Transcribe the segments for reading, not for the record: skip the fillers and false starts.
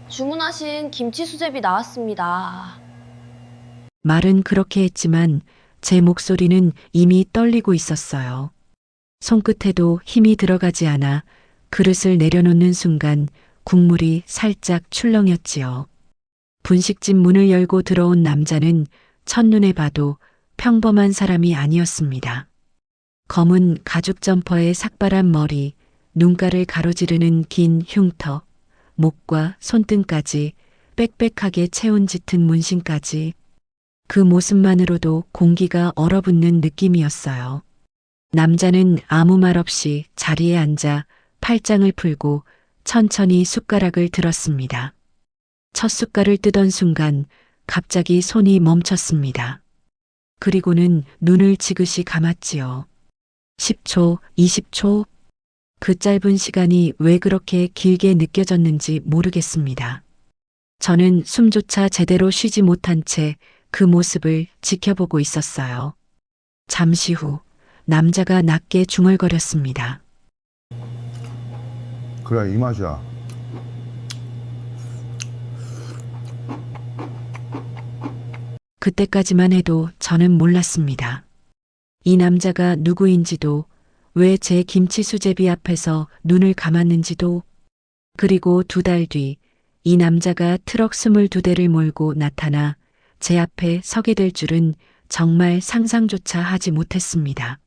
주문하신 김치 수제비 나왔습니다. 말은 그렇게 했지만 제 목소리는 이미 떨리고 있었어요. 손끝에도 힘이 들어가지 않아 그릇을 내려놓는 순간 국물이 살짝 출렁였지요. 분식집 문을 열고 들어온 남자는 첫눈에 봐도 평범한 사람이 아니었습니다. 검은 가죽 점퍼에 삭발한 머리, 눈가를 가로지르는 긴 흉터, 목과 손등까지 빽빽하게 채운 짙은 문신까지 그 모습만으로도 공기가 얼어붙는 느낌이었어요. 남자는 아무 말 없이 자리에 앉아 팔짱을 풀고 천천히 숟가락을 들었습니다. 첫 숟갈을 뜨던 순간 갑자기 손이 멈췄습니다. 그리고는 눈을 지그시 감았지요. 10초, 20초. 그 짧은 시간이 왜 그렇게 길게 느껴졌는지 모르겠습니다. 저는 숨조차 제대로 쉬지 못한 채 그 모습을 지켜보고 있었어요. 잠시 후 남자가 낮게 중얼거렸습니다. 그래, 이 맛이야. 그때까지만 해도 저는 몰랐습니다. 이 남자가 누구인지도, 왜 제 김치 수제비 앞에서 눈을 감았는지도, 그리고 2달 뒤 이 남자가 트럭 22대를 몰고 나타나 제 앞에 서게 될 줄은 정말 상상조차 하지 못했습니다.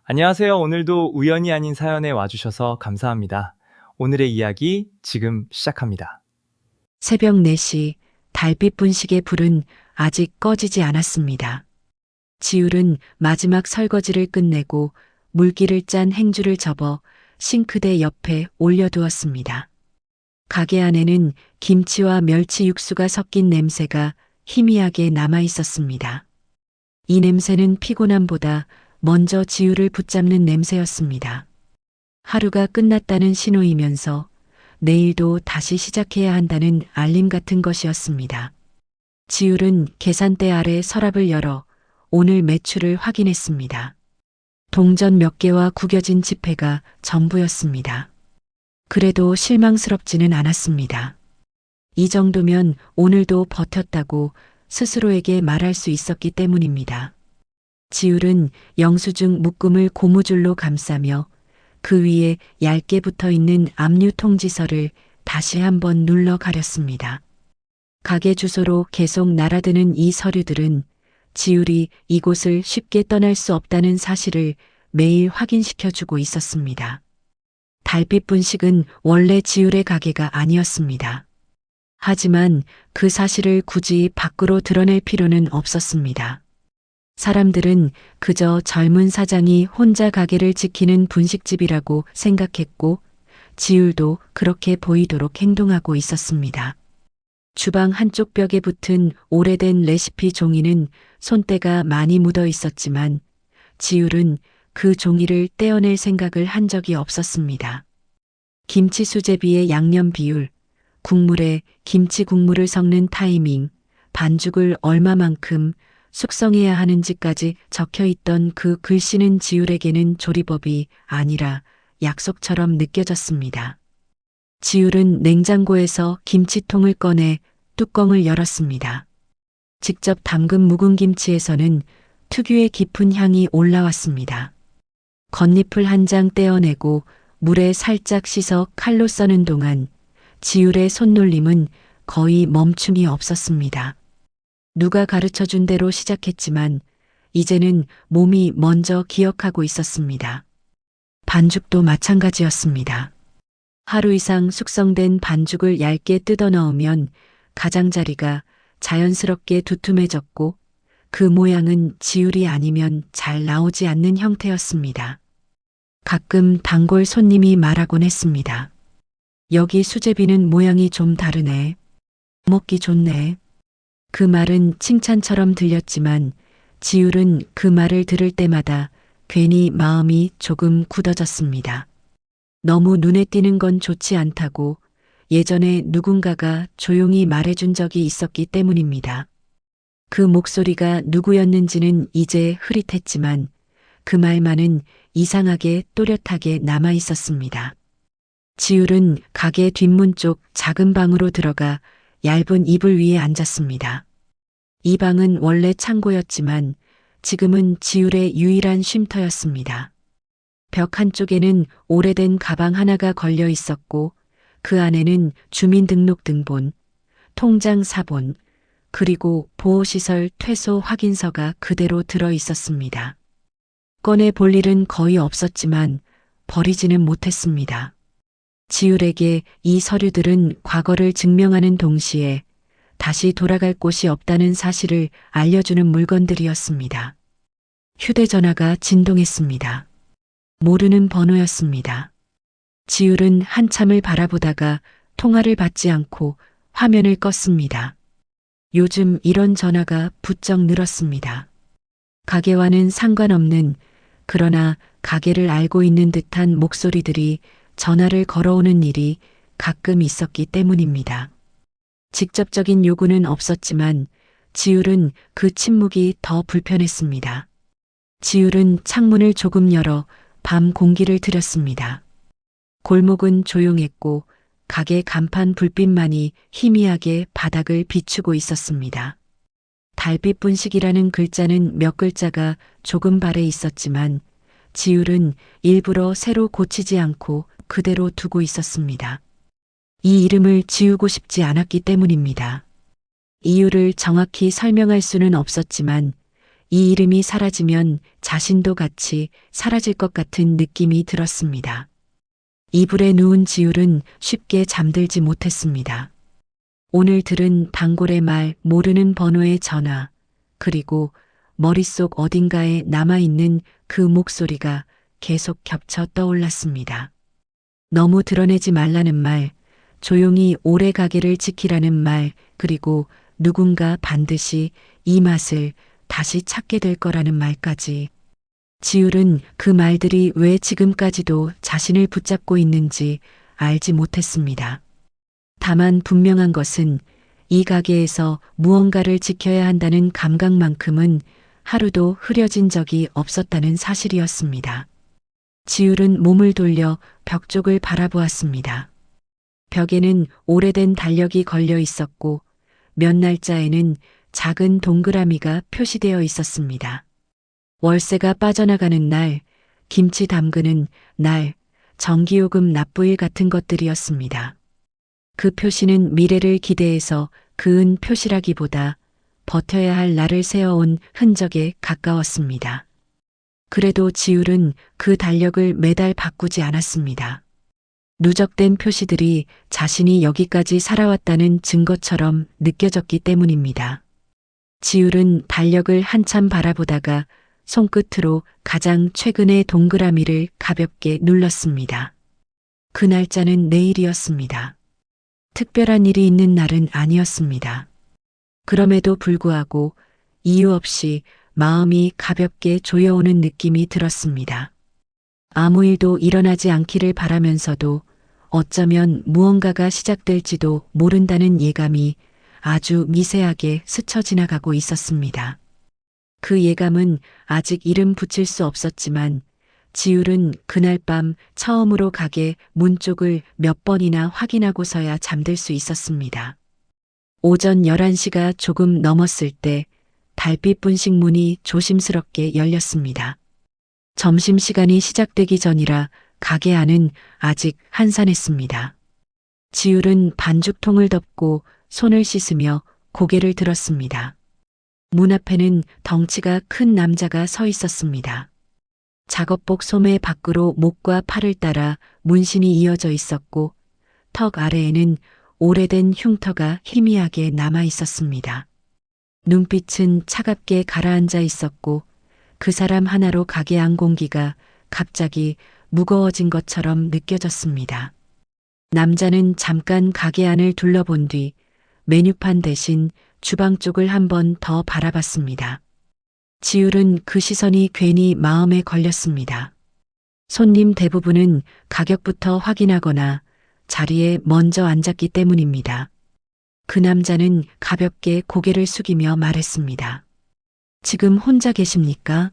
안녕하세요. 오늘도 우연이 아닌 사연에 와주셔서 감사합니다. 오늘의 이야기 지금 시작합니다. 새벽 4시 달빛 분식의 불은 아직 꺼지지 않았습니다. 지율은 마지막 설거지를 끝내고 물기를 짠 행주를 접어 싱크대 옆에 올려두었습니다. 가게 안에는 김치와 멸치 육수가 섞인 냄새가 희미하게 남아 있었습니다. 이 냄새는 피곤함보다 먼저 지율을 붙잡는 냄새였습니다. 하루가 끝났다는 신호이면서 내일도 다시 시작해야 한다는 알림 같은 것이었습니다. 지율은 계산대 아래 서랍을 열어 오늘 매출을 확인했습니다. 동전 몇 개와 구겨진 지폐가 전부였습니다. 그래도 실망스럽지는 않았습니다. 이 정도면 오늘도 버텼다고 스스로에게 말할 수 있었기 때문입니다. 지율은 영수증 묶음을 고무줄로 감싸며 그 위에 얇게 붙어 있는 압류 통지서를 다시 한번 눌러 가렸습니다. 가게 주소로 계속 날아드는 이 서류들은 지율이 이곳을 쉽게 떠날 수 없다는 사실을 매일 확인시켜주고 있었습니다. 달빛 분식은 원래 지율의 가게가 아니었습니다. 하지만 그 사실을 굳이 밖으로 드러낼 필요는 없었습니다. 사람들은 그저 젊은 사장이 혼자 가게를 지키는 분식집이라고 생각했고 지율도 그렇게 보이도록 행동하고 있었습니다. 주방 한쪽 벽에 붙은 오래된 레시피 종이는 손때가 많이 묻어 있었지만 지율은 그 종이를 떼어낼 생각을 한 적이 없었습니다. 김치 수제비의 양념 비율, 국물에 김치 국물을 섞는 타이밍, 반죽을 얼마만큼 숙성해야 하는지까지 적혀 있던 그 글씨는 지율에게는 조리법이 아니라 약속처럼 느껴졌습니다. 지율은 냉장고에서 김치통을 꺼내 뚜껑을 열었습니다. 직접 담근 묵은 김치에서는 특유의 깊은 향이 올라왔습니다. 겉잎을 한 장 떼어내고 물에 살짝 씻어 칼로 써는 동안 지율의 손놀림은 거의 멈춤이 없었습니다. 누가 가르쳐준 대로 시작했지만 이제는 몸이 먼저 기억하고 있었습니다. 반죽도 마찬가지였습니다. 하루 이상 숙성된 반죽을 얇게 뜯어 넣으면 가장자리가 자연스럽게 두툼해졌고 그 모양은 지율이 아니면 잘 나오지 않는 형태였습니다. 가끔 단골 손님이 말하곤 했습니다. 여기 수제비는 모양이 좀 다르네. 먹기 좋네. 그 말은 칭찬처럼 들렸지만 지율은 그 말을 들을 때마다 괜히 마음이 조금 굳어졌습니다. 너무 눈에 띄는 건 좋지 않다고 예전에 누군가가 조용히 말해준 적이 있었기 때문입니다. 그 목소리가 누구였는지는 이제 흐릿했지만 그 말만은 이상하게 또렷하게 남아 있었습니다. 지율은 가게 뒷문 쪽 작은 방으로 들어가 얇은 이불 위에 앉았습니다. 이 방은 원래 창고였지만 지금은 지율의 유일한 쉼터였습니다. 벽 한쪽에는 오래된 가방 하나가 걸려 있었고 그 안에는 주민등록등본, 통장 사본, 그리고 보호시설 퇴소 확인서가 그대로 들어 있었습니다. 꺼내 볼 일은 거의 없었지만 버리지는 못했습니다. 지율에게 이 서류들은 과거를 증명하는 동시에 다시 돌아갈 곳이 없다는 사실을 알려주는 물건들이었습니다. 휴대전화가 진동했습니다. 모르는 번호였습니다. 지율은 한참을 바라보다가 통화를 받지 않고 화면을 껐습니다. 요즘 이런 전화가 부쩍 늘었습니다. 가게와는 상관없는, 그러나 가게를 알고 있는 듯한 목소리들이 전화를 걸어오는 일이 가끔 있었기 때문입니다. 직접적인 요구는 없었지만 지율은 그 침묵이 더 불편했습니다. 지율은 창문을 조금 열어 밤 공기를 들였습니다. 골목은 조용했고 가게 간판 불빛만이 희미하게 바닥을 비추고 있었습니다. 달빛 분식이라는 글자는 몇 글자가 조금 발에 있었지만 지율은 일부러 새로 고치지 않고 그대로 두고 있었습니다. 이 이름을 지우고 싶지 않았기 때문입니다. 이유를 정확히 설명할 수는 없었지만 이 이름이 사라지면 자신도 같이 사라질 것 같은 느낌이 들었습니다. 이불에 누운 지율은 쉽게 잠들지 못했습니다. 오늘 들은 단골의 말, 모르는 번호의 전화, 그리고 머릿속 어딘가에 남아있는 그 목소리가 계속 겹쳐 떠올랐습니다. 너무 드러내지 말라는 말, 조용히 오래 가게를 지키라는 말, 그리고 누군가 반드시 이 맛을 다시 찾게 될 거라는 말까지. 지율은 그 말들이 왜 지금까지도 자신을 붙잡고 있는지 알지 못했습니다. 다만 분명한 것은 이 가게에서 무언가를 지켜야 한다는 감각만큼은 하루도 흐려진 적이 없었다는 사실이었습니다. 지율은 몸을 돌려 벽 쪽을 바라보았습니다. 벽에는 오래된 달력이 걸려 있었고 몇 날짜에는 작은 동그라미가 표시되어 있었습니다. 월세가 빠져나가는 날, 김치 담그는 날, 전기요금 납부일 같은 것들이었습니다. 그 표시는 미래를 기대해서 그은 표시라기보다 버텨야 할 날을 세워온 흔적에 가까웠습니다. 그래도 지율은 그 달력을 매달 바꾸지 않았습니다. 누적된 표시들이 자신이 여기까지 살아왔다는 증거처럼 느껴졌기 때문입니다. 지율은 달력을 한참 바라보다가 손끝으로 가장 최근의 동그라미를 가볍게 눌렀습니다. 그 날짜는 내일이었습니다. 특별한 일이 있는 날은 아니었습니다. 그럼에도 불구하고 이유 없이 마음이 가볍게 조여오는 느낌이 들었습니다. 아무 일도 일어나지 않기를 바라면서도 어쩌면 무언가가 시작될지도 모른다는 예감이 아주 미세하게 스쳐 지나가고 있었습니다. 그 예감은 아직 이름 붙일 수 없었지만 지율은 그날 밤 처음으로 가게 문 쪽을 몇 번이나 확인하고서야 잠들 수 있었습니다. 오전 11시가 조금 넘었을 때 달빛 분식 문이 조심스럽게 열렸습니다. 점심시간이 시작되기 전이라 가게 안은 아직 한산했습니다. 지율은 반죽통을 덮고 손을 씻으며 고개를 들었습니다. 문 앞에는 덩치가 큰 남자가 서 있었습니다. 작업복 소매 밖으로 목과 팔을 따라 문신이 이어져 있었고 턱 아래에는 오래된 흉터가 희미하게 남아 있었습니다. 눈빛은 차갑게 가라앉아 있었고 그 사람 하나로 가게 안 공기가 갑자기 무거워진 것처럼 느껴졌습니다. 남자는 잠깐 가게 안을 둘러본 뒤 메뉴판 대신 주방 쪽을 한 번 더 바라봤습니다. 지율은 그 시선이 괜히 마음에 걸렸습니다. 손님 대부분은 가격부터 확인하거나 자리에 먼저 앉았기 때문입니다. 그 남자는 가볍게 고개를 숙이며 말했습니다. 지금 혼자 계십니까?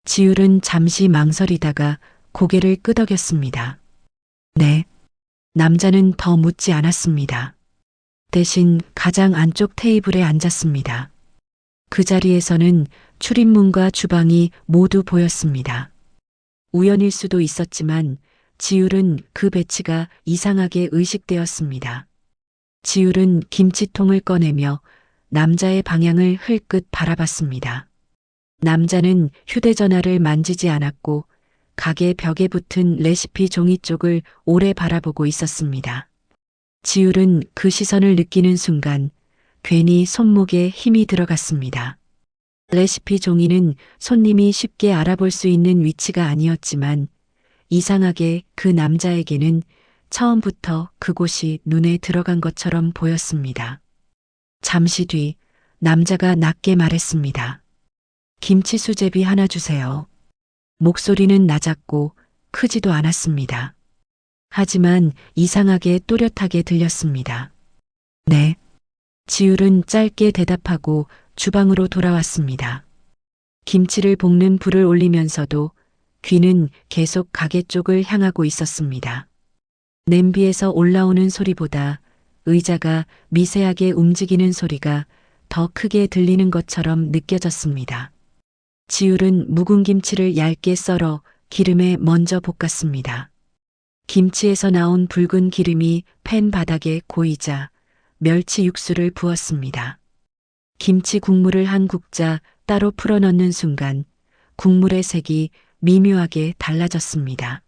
지율은 잠시 망설이다가 고개를 끄덕였습니다. 네. 남자는 더 묻지 않았습니다. 대신 가장 안쪽 테이블에 앉았습니다. 그 자리에서는 출입문과 주방이 모두 보였습니다. 우연일 수도 있었지만 지율은 그 배치가 이상하게 의식되었습니다. 지율은 김치통을 꺼내며 남자의 방향을 흘끗 바라봤습니다. 남자는 휴대전화를 만지지 않았고 가게 벽에 붙은 레시피 종이 쪽을 오래 바라보고 있었습니다. 지율은 그 시선을 느끼는 순간 괜히 손목에 힘이 들어갔습니다. 레시피 종이는 손님이 쉽게 알아볼 수 있는 위치가 아니었지만 이상하게 그 남자에게는 처음부터 그곳이 눈에 들어간 것처럼 보였습니다. 잠시 뒤 남자가 낮게 말했습니다. 김치 수제비 하나 주세요. 목소리는 낮았고 크지도 않았습니다. 하지만 이상하게 또렷하게 들렸습니다. 네. 지율은 짧게 대답하고 주방으로 돌아왔습니다. 김치를 볶는 불을 올리면서도 귀는 계속 가게 쪽을 향하고 있었습니다. 냄비에서 올라오는 소리보다 의자가 미세하게 움직이는 소리가 더 크게 들리는 것처럼 느껴졌습니다. 지율은 묵은 김치를 얇게 썰어 기름에 먼저 볶았습니다. 김치에서 나온 붉은 기름이 팬 바닥에 고이자 멸치 육수를 부었습니다. 김치 국물을 한 국자 따로 풀어넣는 순간 국물의 색이 미묘하게 달라졌습니다.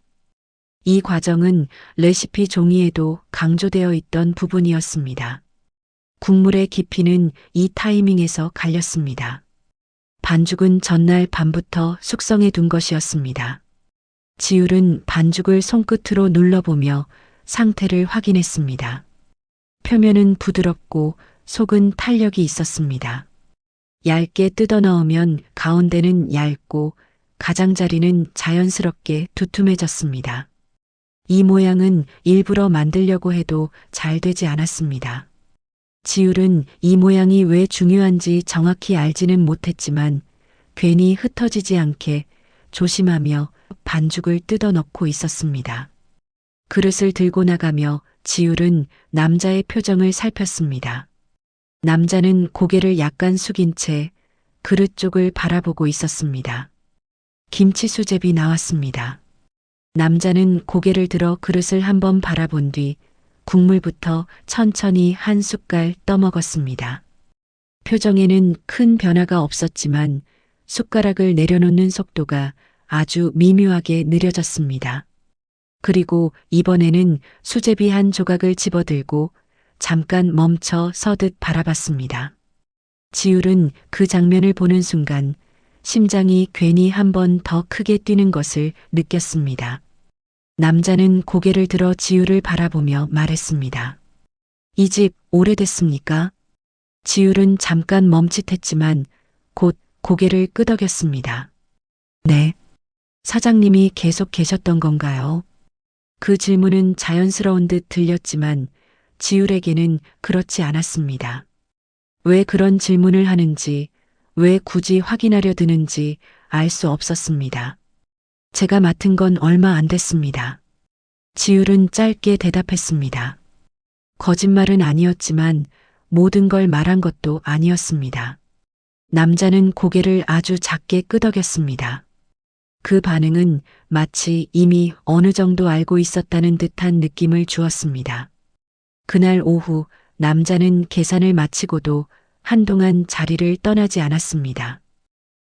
이 과정은 레시피 종이에도 강조되어 있던 부분이었습니다. 국물의 깊이는 이 타이밍에서 갈렸습니다. 반죽은 전날 밤부터 숙성해 둔 것이었습니다. 지율은 반죽을 손끝으로 눌러보며 상태를 확인했습니다. 표면은 부드럽고 속은 탄력이 있었습니다. 얇게 뜯어 넣으면 가운데는 얇고 가장자리는 자연스럽게 두툼해졌습니다. 이 모양은 일부러 만들려고 해도 잘 되지 않았습니다. 지율은 이 모양이 왜 중요한지 정확히 알지는 못했지만 괜히 흩어지지 않게 조심하며 반죽을 뜯어 넣고 있었습니다. 그릇을 들고 나가며 지율은 남자의 표정을 살폈습니다. 남자는 고개를 약간 숙인 채 그릇 쪽을 바라보고 있었습니다. 김치 수제비 나왔습니다. 남자는 고개를 들어 그릇을 한번 바라본 뒤 국물부터 천천히 한 숟갈 떠먹었습니다. 표정에는 큰 변화가 없었지만 숟가락을 내려놓는 속도가 아주 미묘하게 느려졌습니다. 그리고 이번에는 수제비 한 조각을 집어들고 잠깐 멈춰 서듯 바라봤습니다. 지율은 그 장면을 보는 순간 심장이 괜히 한 번 더 크게 뛰는 것을 느꼈습니다. 남자는 고개를 들어 지율을 바라보며 말했습니다. 이 집 오래됐습니까? 지율은 잠깐 멈칫했지만 곧 고개를 끄덕였습니다. 네. 사장님이 계속 계셨던 건가요? 그 질문은 자연스러운 듯 들렸지만 지율에게는 그렇지 않았습니다. 왜 그런 질문을 하는지, 왜 굳이 확인하려 드는지 알 수 없었습니다. 제가 맡은 건 얼마 안 됐습니다. 지율은 짧게 대답했습니다. 거짓말은 아니었지만 모든 걸 말한 것도 아니었습니다. 남자는 고개를 아주 작게 끄덕였습니다. 그 반응은 마치 이미 어느 정도 알고 있었다는 듯한 느낌을 주었습니다. 그날 오후 남자는 계산을 마치고도 한동안 자리를 떠나지 않았습니다.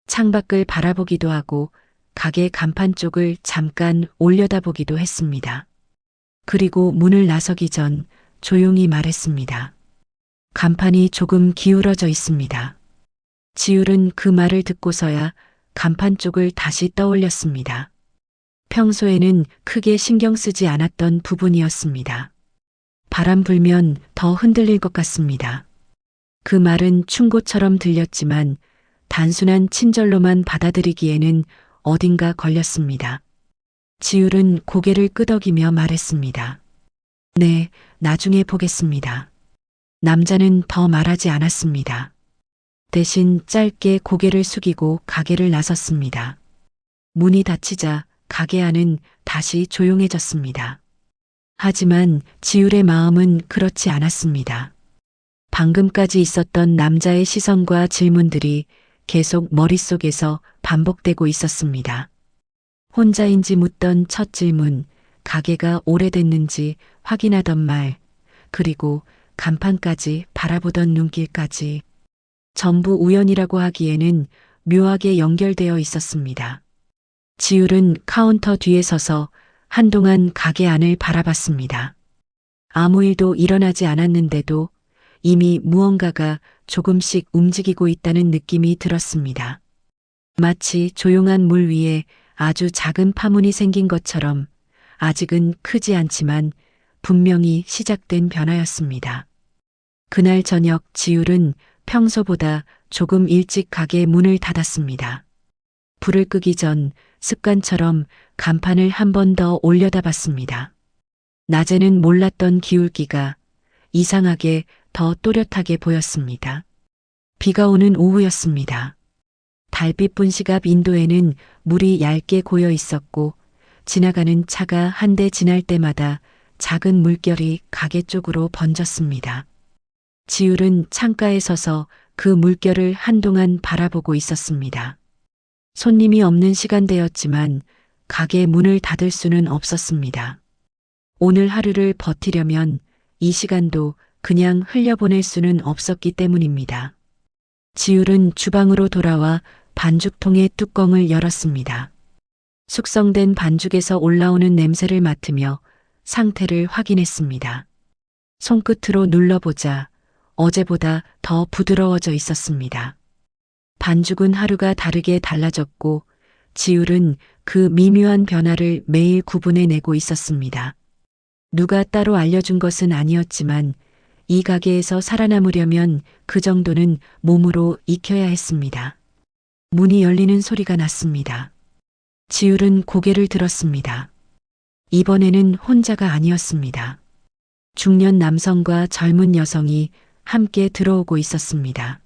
창밖을 바라보기도 하고 가게 간판 쪽을 잠깐 올려다보기도 했습니다. 그리고 문을 나서기 전 조용히 말했습니다. 간판이 조금 기울어져 있습니다. 지율은 그 말을 듣고서야 간판 쪽을 다시 떠올렸습니다. 평소에는 크게 신경 쓰지 않았던 부분이었습니다. 바람 불면 더 흔들릴 것 같습니다. 그 말은 충고처럼 들렸지만 단순한 친절로만 받아들이기에는 어딘가 걸렸습니다. 지율은 고개를 끄덕이며 말했습니다. 네, 나중에 보겠습니다. 남자는 더 말하지 않았습니다. 대신 짧게 고개를 숙이고 가게를 나섰습니다. 문이 닫히자 가게 안은 다시 조용해졌습니다. 하지만 지율의 마음은 그렇지 않았습니다. 방금까지 있었던 남자의 시선과 질문들이 계속 머릿속에서 반복되고 있었습니다. 혼자인지 묻던 첫 질문, 가게가 오래됐는지 확인하던 말, 그리고 간판까지 바라보던 눈길까지 전부 우연이라고 하기에는 묘하게 연결되어 있었습니다. 지율은 카운터 뒤에 서서 한동안 가게 안을 바라봤습니다. 아무 일도 일어나지 않았는데도 이미 무언가가 조금씩 움직이고 있다는 느낌이 들었습니다. 마치 조용한 물 위에 아주 작은 파문이 생긴 것처럼 아직은 크지 않지만 분명히 시작된 변화였습니다. 그날 저녁 지율은 평소보다 조금 일찍 가게 문을 닫았습니다. 불을 끄기 전 습관처럼 간판을 한 번 더 올려다봤습니다. 낮에는 몰랐던 기울기가 이상하게 더 또렷하게 보였습니다. 비가 오는 오후였습니다. 달빛 분식 앞 인도에는 물이 얇게 고여 있었고 지나가는 차가 한 대 지날 때마다 작은 물결이 가게 쪽으로 번졌습니다. 지율은 창가에 서서 그 물결을 한동안 바라보고 있었습니다. 손님이 없는 시간대였지만 가게 문을 닫을 수는 없었습니다. 오늘 하루를 버티려면 이 시간도 그냥 흘려보낼 수는 없었기 때문입니다. 지율은 주방으로 돌아와 반죽통의 뚜껑을 열었습니다. 숙성된 반죽에서 올라오는 냄새를 맡으며 상태를 확인했습니다. 손끝으로 눌러보자 어제보다 더 부드러워져 있었습니다. 반죽은 하루가 다르게 달라졌고 지율은 그 미묘한 변화를 매일 구분해 내고 있었습니다. 누가 따로 알려준 것은 아니었지만 이 가게에서 살아남으려면 그 정도는 몸으로 익혀야 했습니다. 문이 열리는 소리가 났습니다. 지율은 고개를 들었습니다. 이번에는 혼자가 아니었습니다. 중년 남성과 젊은 여성이 함께 들어오고 있었습니다.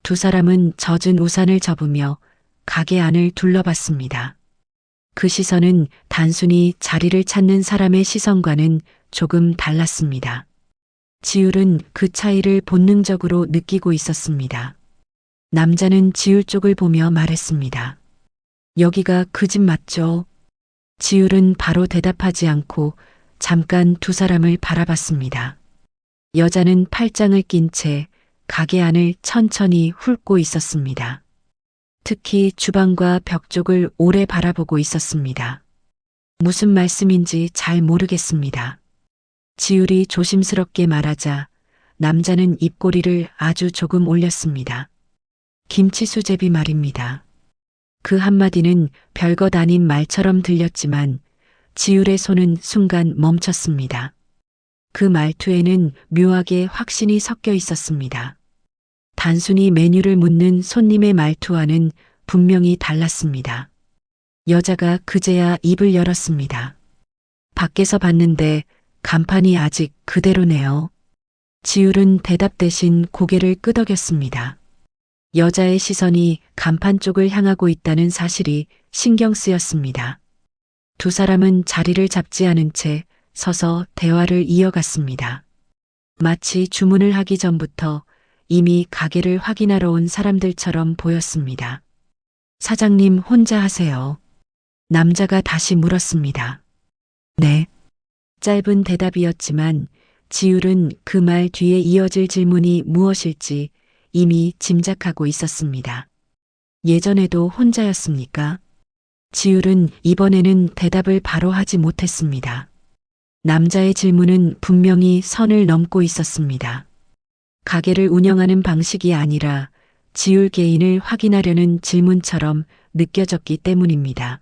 두 사람은 젖은 우산을 접으며 가게 안을 둘러봤습니다. 그 시선은 단순히 자리를 찾는 사람의 시선과는 조금 달랐습니다. 지율은 그 차이를 본능적으로 느끼고 있었습니다. 남자는 지율 쪽을 보며 말했습니다. 여기가 그 집 맞죠? 지율은 바로 대답하지 않고 잠깐 두 사람을 바라봤습니다. 여자는 팔짱을 낀 채 가게 안을 천천히 훑고 있었습니다. 특히 주방과 벽 쪽을 오래 바라보고 있었습니다. 무슨 말씀인지 잘 모르겠습니다. 지율이 조심스럽게 말하자 남자는 입꼬리를 아주 조금 올렸습니다. 김치 수제비 말입니다. 그 한마디는 별것 아닌 말처럼 들렸지만 지율의 손은 순간 멈췄습니다. 그 말투에는 묘하게 확신이 섞여 있었습니다. 단순히 메뉴를 묻는 손님의 말투와는 분명히 달랐습니다. 여자가 그제야 입을 열었습니다. 밖에서 봤는데 간판이 아직 그대로네요. 지율은 대답 대신 고개를 끄덕였습니다. 여자의 시선이 간판 쪽을 향하고 있다는 사실이 신경 쓰였습니다. 두 사람은 자리를 잡지 않은 채 서서 대화를 이어갔습니다. 마치 주문을 하기 전부터 이미 가게를 확인하러 온 사람들처럼 보였습니다. 사장님 혼자 하세요? 남자가 다시 물었습니다. 네. 짧은 대답이었지만 지율은 그 말 뒤에 이어질 질문이 무엇일지 이미 짐작하고 있었습니다. 예전에도 혼자였습니까? 지율은 이번에는 대답을 바로 하지 못했습니다. 남자의 질문은 분명히 선을 넘고 있었습니다. 가게를 운영하는 방식이 아니라 지율 개인을 확인하려는 질문처럼 느껴졌기 때문입니다.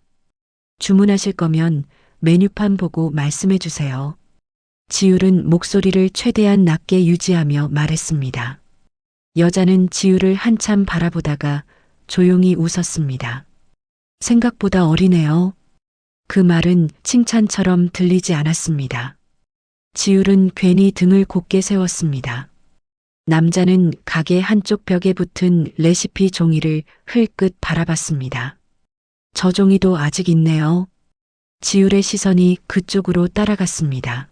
주문하실 거면 메뉴판 보고 말씀해 주세요. 지율은 목소리를 최대한 낮게 유지하며 말했습니다. 여자는 지율을 한참 바라보다가 조용히 웃었습니다. 생각보다 어리네요. 그 말은 칭찬처럼 들리지 않았습니다. 지율은 괜히 등을 곧게 세웠습니다. 남자는 가게 한쪽 벽에 붙은 레시피 종이를 흘끗 바라봤습니다. 저 종이도 아직 있네요. 지율의 시선이 그쪽으로 따라갔습니다.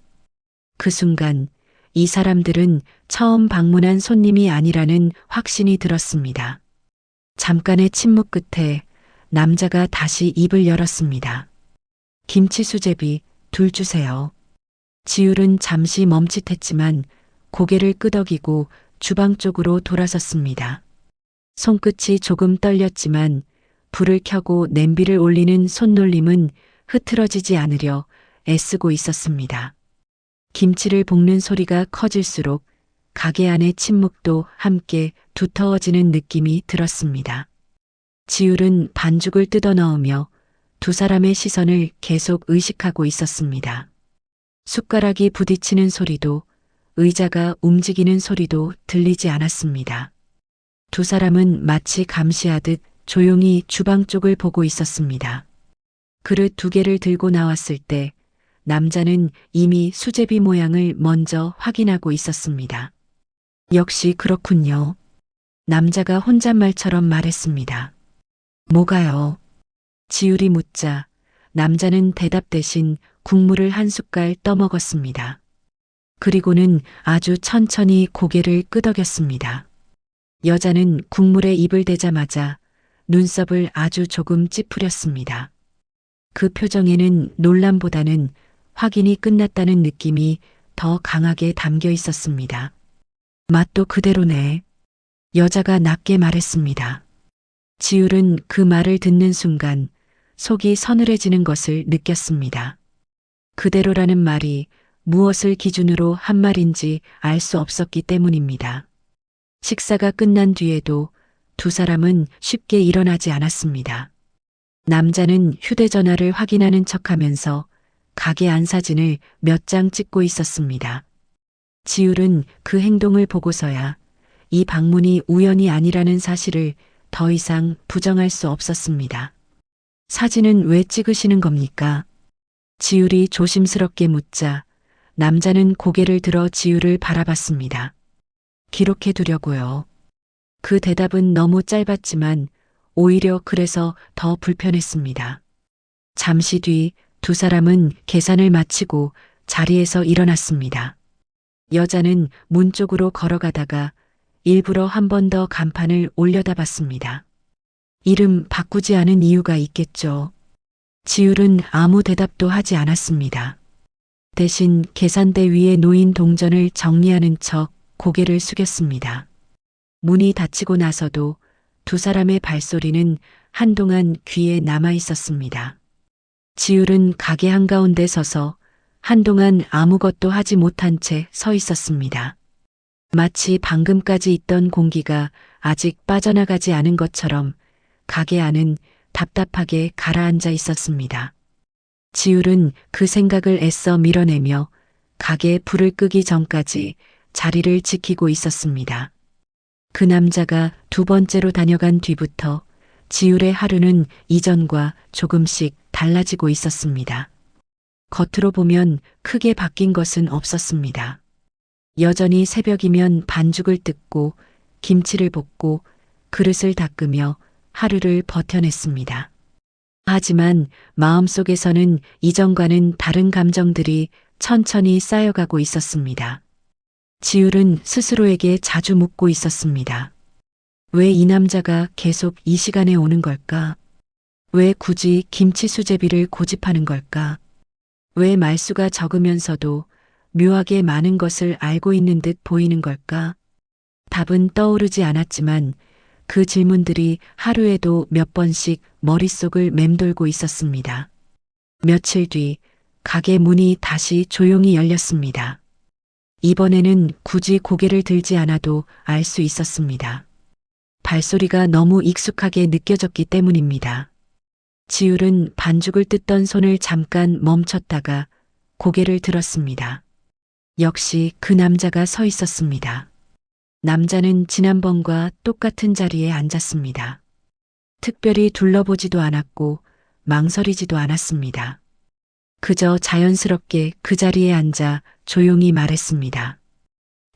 그 순간 이 사람들은 처음 방문한 손님이 아니라는 확신이 들었습니다. 잠깐의 침묵 끝에 남자가 다시 입을 열었습니다. 김치 수제비 둘 주세요. 지율은 잠시 멈칫했지만 고개를 끄덕이고 주방 쪽으로 돌아섰습니다. 손끝이 조금 떨렸지만 불을 켜고 냄비를 올리는 손놀림은 흐트러지지 않으려 애쓰고 있었습니다. 김치를 볶는 소리가 커질수록 가게 안의 침묵도 함께 두터워지는 느낌이 들었습니다. 지율은 반죽을 뜯어 넣으며 두 사람의 시선을 계속 의식하고 있었습니다. 숟가락이 부딪히는 소리도 의자가 움직이는 소리도 들리지 않았습니다. 두 사람은 마치 감시하듯 조용히 주방 쪽을 보고 있었습니다. 그릇 두 개를 들고 나왔을 때 남자는 이미 수제비 모양을 먼저 확인하고 있었습니다. 역시 그렇군요. 남자가 혼잣말처럼 말했습니다. 뭐가요? 지율이 묻자 남자는 대답 대신 국물을 한 숟갈 떠먹었습니다. 그리고는 아주 천천히 고개를 끄덕였습니다. 여자는 국물에 입을 대자마자 눈썹을 아주 조금 찌푸렸습니다. 그 표정에는 놀람보다는 확인이 끝났다는 느낌이 더 강하게 담겨 있었습니다. 맛도 그대로네. 여자가 낮게 말했습니다. 지율은 그 말을 듣는 순간 속이 서늘해지는 것을 느꼈습니다. 그대로라는 말이 무엇을 기준으로 한 말인지 알 수 없었기 때문입니다. 식사가 끝난 뒤에도 두 사람은 쉽게 일어나지 않았습니다. 남자는 휴대전화를 확인하는 척하면서 가게 안 사진을 몇 장 찍고 있었습니다. 지율은 그 행동을 보고서야 이 방문이 우연이 아니라는 사실을 더 이상 부정할 수 없었습니다. 사진은 왜 찍으시는 겁니까? 지율이 조심스럽게 묻자 남자는 고개를 들어 지율을 바라봤습니다. 기록해 두려고요. 그 대답은 너무 짧았지만 오히려 그래서 더 불편했습니다. 잠시 뒤 두 사람은 계산을 마치고 자리에서 일어났습니다. 여자는 문 쪽으로 걸어가다가 일부러 한 번 더 간판을 올려다 봤습니다. 이름 바꾸지 않은 이유가 있겠죠. 지율은 아무 대답도 하지 않았습니다. 대신 계산대 위에 놓인 동전을 정리하는 척 고개를 숙였습니다. 문이 닫히고 나서도 두 사람의 발소리는 한동안 귀에 남아 있었습니다. 지율은 가게 한가운데 서서 한동안 아무것도 하지 못한 채 서 있었습니다. 마치 방금까지 있던 공기가 아직 빠져나가지 않은 것처럼 가게 안은 답답하게 가라앉아 있었습니다. 지율은 그 생각을 애써 밀어내며 가게에 불을 끄기 전까지 자리를 지키고 있었습니다. 그 남자가 두 번째로 다녀간 뒤부터 지율의 하루는 이전과 조금씩 달라지고 있었습니다. 겉으로 보면 크게 바뀐 것은 없었습니다. 여전히 새벽이면 반죽을 뜯고 김치를 볶고 그릇을 닦으며 하루를 버텨냈습니다. 하지만 마음속에서는 이전과는 다른 감정들이 천천히 쌓여가고 있었습니다. 지율은 스스로에게 자주 묻고 있었습니다. 왜 이 남자가 계속 이 시간에 오는 걸까? 왜 굳이 김치 수제비를 고집하는 걸까? 왜 말수가 적으면서도 묘하게 많은 것을 알고 있는 듯 보이는 걸까? 답은 떠오르지 않았지만 그 질문들이 하루에도 몇 번씩 머릿속을 맴돌고 있었습니다. 며칠 뒤 가게 문이 다시 조용히 열렸습니다. 이번에는 굳이 고개를 들지 않아도 알 수 있었습니다. 발소리가 너무 익숙하게 느껴졌기 때문입니다. 지율은 반죽을 뜯던 손을 잠깐 멈췄다가 고개를 들었습니다. 역시 그 남자가 서 있었습니다. 남자는 지난번과 똑같은 자리에 앉았습니다. 특별히 둘러보지도 않았고 망설이지도 않았습니다. 그저 자연스럽게 그 자리에 앉아 조용히 말했습니다.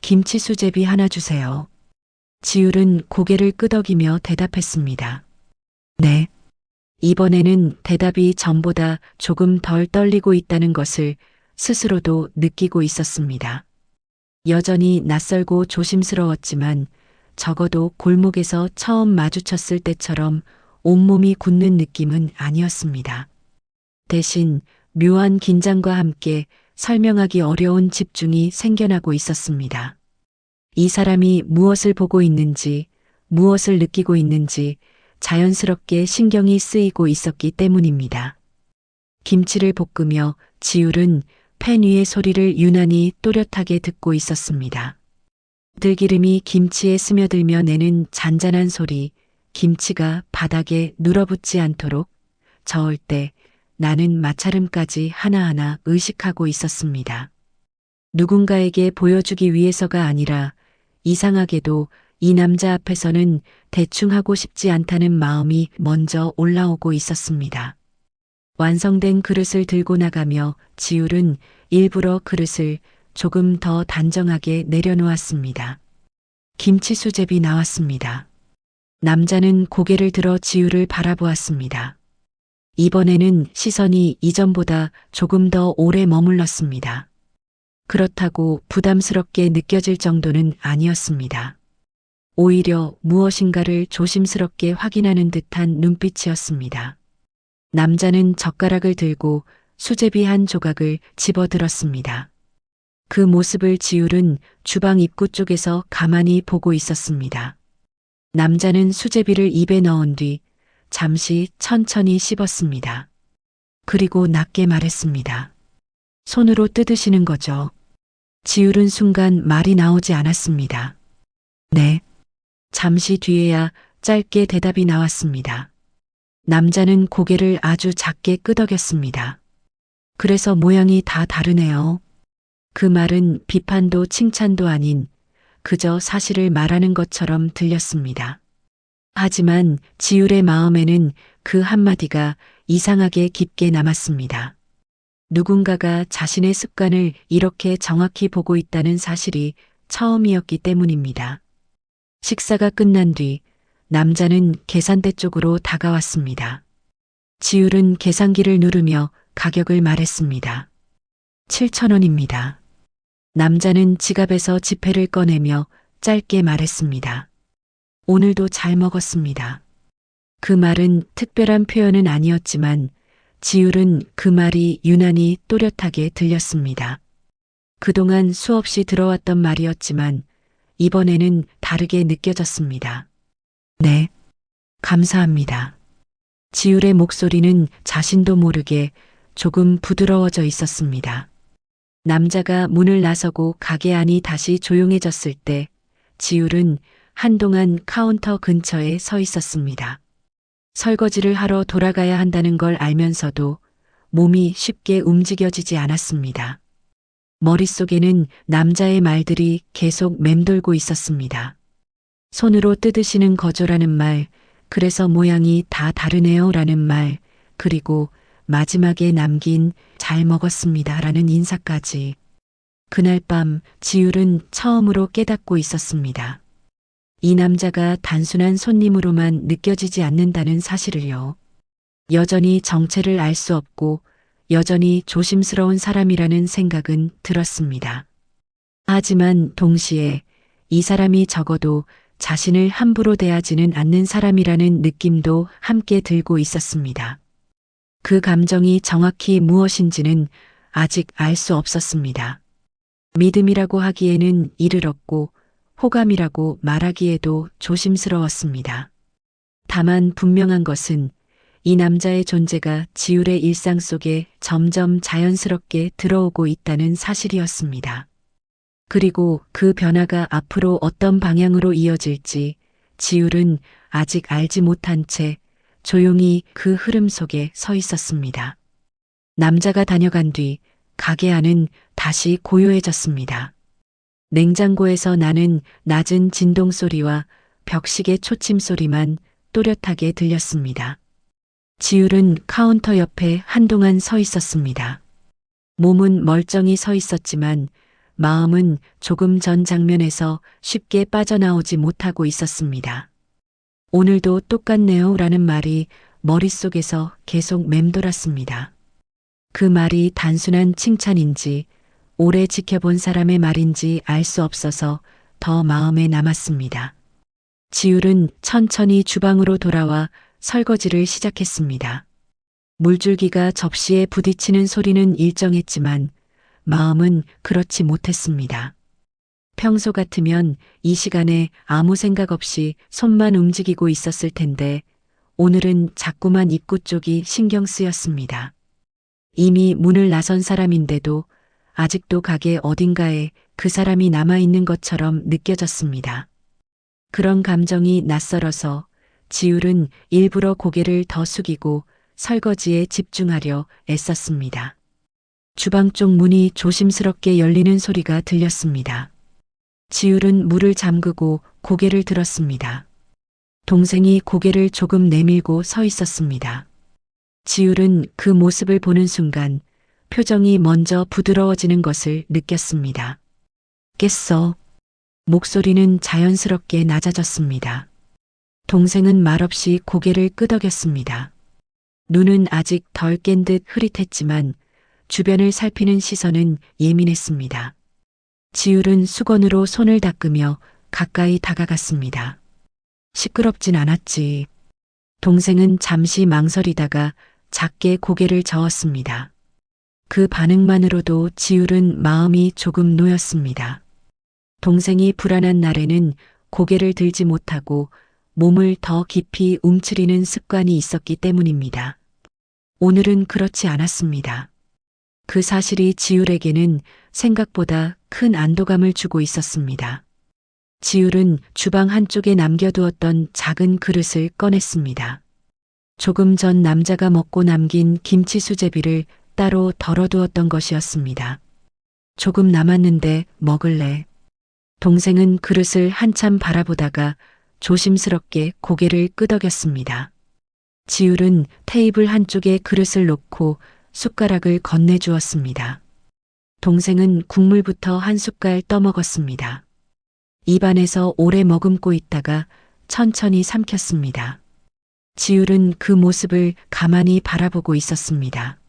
김치 수제비 하나 주세요. 지율은 고개를 끄덕이며 대답했습니다. 네. 이번에는 대답이 전보다 조금 덜 떨리고 있다는 것을 스스로도 느끼고 있었습니다. 여전히 낯설고 조심스러웠지만 적어도 골목에서 처음 마주쳤을 때처럼 온몸이 굳는 느낌은 아니었습니다. 대신 묘한 긴장과 함께 설명하기 어려운 집중이 생겨나고 있었습니다. 이 사람이 무엇을 보고 있는지, 무엇을 느끼고 있는지 자연스럽게 신경이 쓰이고 있었기 때문입니다. 김치를 볶으며 지율은 팬 위의 소리를 유난히 또렷하게 듣고 있었습니다. 들기름이 김치에 스며들며 내는 잔잔한 소리, 김치가 바닥에 눌어붙지 않도록 저을 때 나는 마찰음까지 하나하나 의식하고 있었습니다. 누군가에게 보여주기 위해서가 아니라 이상하게도 이 남자 앞에서는 대충 하고 싶지 않다는 마음이 먼저 올라오고 있었습니다. 완성된 그릇을 들고 나가며 지율은 일부러 그릇을 조금 더 단정하게 내려놓았습니다. 김치 수제비 나왔습니다. 남자는 고개를 들어 지율을 바라보았습니다. 이번에는 시선이 이전보다 조금 더 오래 머물렀습니다. 그렇다고 부담스럽게 느껴질 정도는 아니었습니다. 오히려 무엇인가를 조심스럽게 확인하는 듯한 눈빛이었습니다. 남자는 젓가락을 들고 수제비 한 조각을 집어들었습니다. 그 모습을 지율은 주방 입구 쪽에서 가만히 보고 있었습니다. 남자는 수제비를 입에 넣은 뒤 잠시 천천히 씹었습니다. 그리고 낮게 말했습니다. 손으로 뜯으시는 거죠? 지율은 순간 말이 나오지 않았습니다. 네. 잠시 뒤에야 짧게 대답이 나왔습니다. 남자는 고개를 아주 작게 끄덕였습니다. 그래서 모양이 다 다르네요. 그 말은 비판도 칭찬도 아닌 그저 사실을 말하는 것처럼 들렸습니다. 하지만 지율의 마음에는 그 한마디가 이상하게 깊게 남았습니다. 누군가가 자신의 습관을 이렇게 정확히 보고 있다는 사실이 처음이었기 때문입니다. 식사가 끝난 뒤 남자는 계산대 쪽으로 다가왔습니다. 지율은 계산기를 누르며 가격을 말했습니다. 7,000원입니다. 남자는 지갑에서 지폐를 꺼내며 짧게 말했습니다. 오늘도 잘 먹었습니다. 그 말은 특별한 표현은 아니었지만 지율은 그 말이 유난히 또렷하게 들렸습니다. 그동안 수없이 들어왔던 말이었지만 이번에는 다르게 느껴졌습니다. 네, 감사합니다. 지율의 목소리는 자신도 모르게 조금 부드러워져 있었습니다. 남자가 문을 나서고 가게 안이 다시 조용해졌을 때 지율은 한동안 카운터 근처에 서 있었습니다. 설거지를 하러 돌아가야 한다는 걸 알면서도 몸이 쉽게 움직여지지 않았습니다. 머릿속에는 남자의 말들이 계속 맴돌고 있었습니다. 손으로 뜯으시는 거죠라는 말, 그래서 모양이 다 다르네요 라는 말, 그리고 마지막에 남긴 잘 먹었습니다 라는 인사까지. 그날 밤 지율은 처음으로 깨닫고 있었습니다. 이 남자가 단순한 손님으로만 느껴지지 않는다는 사실을요. 여전히 정체를 알 수 없고 여전히 조심스러운 사람이라는 생각은 들었습니다. 하지만 동시에 이 사람이 적어도 자신을 함부로 대하지는 않는 사람이라는 느낌도 함께 들고 있었습니다. 그 감정이 정확히 무엇인지는 아직 알 수 없었습니다. 믿음이라고 하기에는 이르렀고 호감이라고 말하기에도 조심스러웠습니다. 다만 분명한 것은 이 남자의 존재가 지율의 일상 속에 점점 자연스럽게 들어오고 있다는 사실이었습니다. 그리고 그 변화가 앞으로 어떤 방향으로 이어질지 지율은 아직 알지 못한 채 조용히 그 흐름 속에 서 있었습니다. 남자가 다녀간 뒤 가게 안은 다시 고요해졌습니다. 냉장고에서 나는 낮은 진동 소리와 벽시계 초침 소리만 또렷하게 들렸습니다. 지율은 카운터 옆에 한동안 서 있었습니다. 몸은 멀쩡히 서 있었지만 마음은 조금 전 장면에서 쉽게 빠져나오지 못하고 있었습니다. 오늘도 똑같네요 라는 말이 머릿속에서 계속 맴돌았습니다. 그 말이 단순한 칭찬인지 오래 지켜본 사람의 말인지 알 수 없어서 더 마음에 남았습니다. 지율은 천천히 주방으로 돌아와 설거지를 시작했습니다. 물줄기가 접시에 부딪히는 소리는 일정했지만 마음은 그렇지 못했습니다. 평소 같으면 이 시간에 아무 생각 없이 손만 움직이고 있었을 텐데 오늘은 자꾸만 입구 쪽이 신경 쓰였습니다. 이미 문을 나선 사람인데도 아직도 가게 어딘가에 그 사람이 남아있는 것처럼 느껴졌습니다. 그런 감정이 낯설어서 지율은 일부러 고개를 더 숙이고 설거지에 집중하려 애썼습니다. 주방 쪽 문이 조심스럽게 열리는 소리가 들렸습니다. 지율은 물을 잠그고 고개를 들었습니다. 동생이 고개를 조금 내밀고 서 있었습니다. 지율은 그 모습을 보는 순간 표정이 먼저 부드러워지는 것을 느꼈습니다. 깼어. 목소리는 자연스럽게 낮아졌습니다. 동생은 말없이 고개를 끄덕였습니다. 눈은 아직 덜 깬 듯 흐릿했지만 주변을 살피는 시선은 예민했습니다. 지율은 수건으로 손을 닦으며 가까이 다가갔습니다. 시끄럽진 않았지. 동생은 잠시 망설이다가 작게 고개를 저었습니다. 그 반응만으로도 지율은 마음이 조금 놓였습니다. 동생이 불안한 날에는 고개를 들지 못하고 몸을 더 깊이 움츠리는 습관이 있었기 때문입니다. 오늘은 그렇지 않았습니다. 그 사실이 지율에게는 생각보다 큰 안도감을 주고 있었습니다. 지율은 주방 한쪽에 남겨두었던 작은 그릇을 꺼냈습니다. 조금 전 남자가 먹고 남긴 김치 수제비를 따로 덜어두었던 것이었습니다. 조금 남았는데 먹을래? 동생은 그릇을 한참 바라보다가 조심스럽게 고개를 끄덕였습니다. 지율은 테이블 한쪽에 그릇을 놓고 숟가락을 건네주었습니다. 동생은 국물부터 한 숟갈 떠먹었습니다. 입안에서 오래 머금고 있다가 천천히 삼켰습니다. 지율은 그 모습을 가만히 바라보고 있었습니다.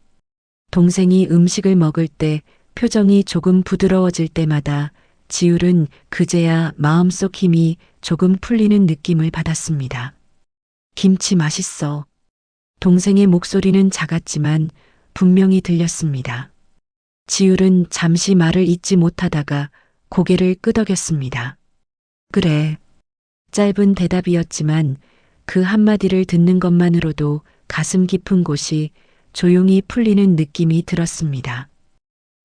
동생이 음식을 먹을 때 표정이 조금 부드러워질 때마다 지율은 그제야 마음속 힘이 조금 풀리는 느낌을 받았습니다. 김치 맛있어. 동생의 목소리는 작았지만 분명히 들렸습니다. 지율은 잠시 말을 잇지 못하다가 고개를 끄덕였습니다. 그래. 짧은 대답이었지만 그 한마디를 듣는 것만으로도 가슴 깊은 곳이 조용히 풀리는 느낌이 들었습니다.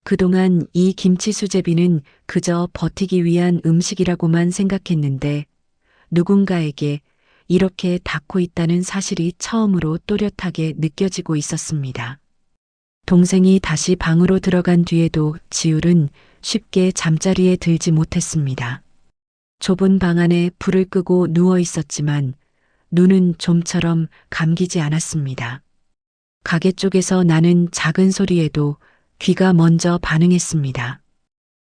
그동안 이 김치 수제비는 그저 버티기 위한 음식이라고만 생각했는데 누군가에게 이렇게 닿고 있다는 사실이 처음으로 또렷하게 느껴지고 있었습니다. 동생이 다시 방으로 들어간 뒤에도 지율은 쉽게 잠자리에 들지 못했습니다. 좁은 방 안에 불을 끄고 누워 있었지만 눈은 좀처럼 감기지 않았습니다. 가게 쪽에서 나는 작은 소리에도 귀가 먼저 반응했습니다.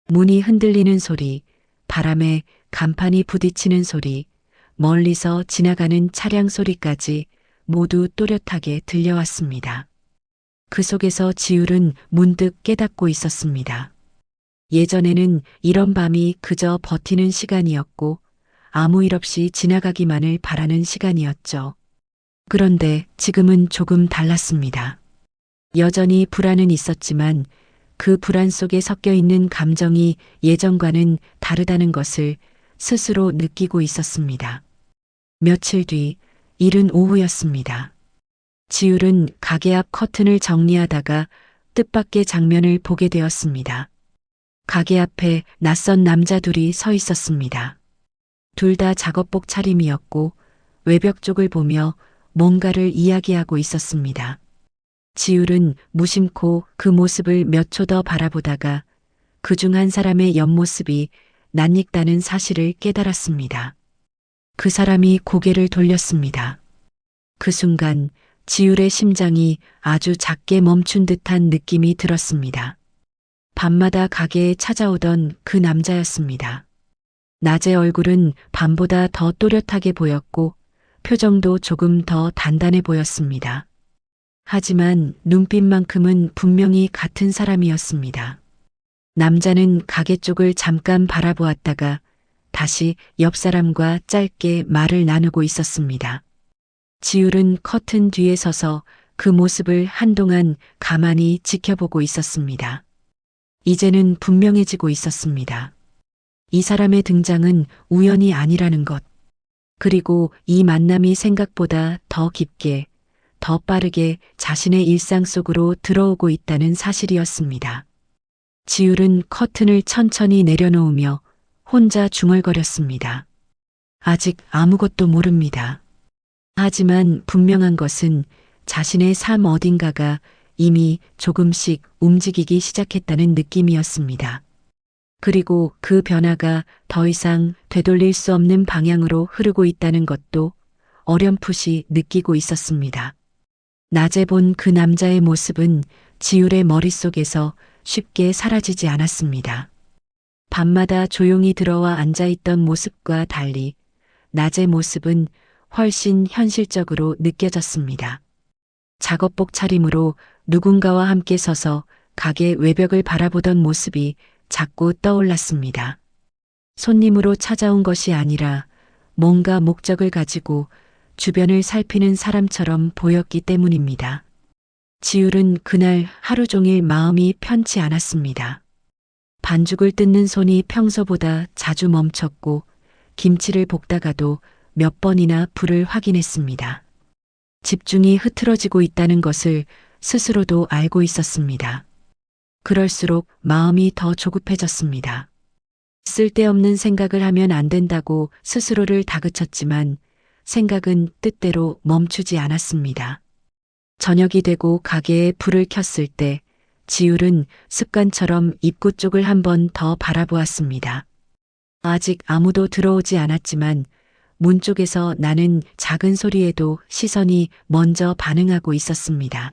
문이 흔들리는 소리, 바람에 간판이 부딪히는 소리, 멀리서 지나가는 차량 소리까지 모두 또렷하게 들려왔습니다. 그 속에서 지율은 문득 깨닫고 있었습니다. 예전에는 이런 밤이 그저 버티는 시간이었고 아무 일 없이 지나가기만을 바라는 시간이었죠. 그런데 지금은 조금 달랐습니다. 여전히 불안은 있었지만 그 불안 속에 섞여 있는 감정이 예전과는 다르다는 것을 스스로 느끼고 있었습니다. 며칠 뒤 이른 오후였습니다. 지율은 가게 앞 커튼을 정리하다가 뜻밖의 장면을 보게 되었습니다. 가게 앞에 낯선 남자 둘이 서 있었습니다. 둘 다 작업복 차림이었고 외벽 쪽을 보며 뭔가를 이야기하고 있었습니다. 지율은 무심코 그 모습을 몇 초 더 바라보다가 그중 한 사람의 옆모습이 낯익다는 사실을 깨달았습니다. 그 사람이 고개를 돌렸습니다. 그 순간 지율의 심장이 아주 작게 멈춘 듯한 느낌이 들었습니다. 밤마다 가게에 찾아오던 그 남자였습니다. 낮의 얼굴은 밤보다 더 또렷하게 보였고 표정도 조금 더 단단해 보였습니다. 하지만 눈빛만큼은 분명히 같은 사람이었습니다. 남자는 가게 쪽을 잠깐 바라보았다가 다시 옆 사람과 짧게 말을 나누고 있었습니다. 지율은 커튼 뒤에 서서 그 모습을 한동안 가만히 지켜보고 있었습니다. 이제는 분명해지고 있었습니다. 이 사람의 등장은 우연이 아니라는 것. 그리고 이 만남이 생각보다 더 깊게, 더 빠르게 자신의 일상 속으로 들어오고 있다는 사실이었습니다. 지율은 커튼을 천천히 내려놓으며 혼자 중얼거렸습니다. 아직 아무것도 모릅니다. 하지만 분명한 것은 자신의 삶 어딘가가 이미 조금씩 움직이기 시작했다는 느낌이었습니다. 그리고 그 변화가 더 이상 되돌릴 수 없는 방향으로 흐르고 있다는 것도 어렴풋이 느끼고 있었습니다. 낮에 본 그 남자의 모습은 지율의 머릿속에서 쉽게 사라지지 않았습니다. 밤마다 조용히 들어와 앉아있던 모습과 달리 낮의 모습은 훨씬 현실적으로 느껴졌습니다. 작업복 차림으로 누군가와 함께 서서 가게 외벽을 바라보던 모습이 자꾸 떠올랐습니다. 손님으로 찾아온 것이 아니라 뭔가 목적을 가지고 주변을 살피는 사람처럼 보였기 때문입니다. 지율은 그날 하루 종일 마음이 편치 않았습니다. 반죽을 뜯는 손이 평소보다 자주 멈췄고 김치를 볶다가도 몇 번이나 불을 확인했습니다. 집중이 흐트러지고 있다는 것을 스스로도 알고 있었습니다. 그럴수록 마음이 더 조급해졌습니다. 쓸데없는 생각을 하면 안 된다고 스스로를 다그쳤지만 생각은 뜻대로 멈추지 않았습니다. 저녁이 되고 가게에 불을 켰을 때 지율은 습관처럼 입구 쪽을 한 번 더 바라보았습니다. 아직 아무도 들어오지 않았지만 문 쪽에서 나는 작은 소리에도 시선이 먼저 반응하고 있었습니다.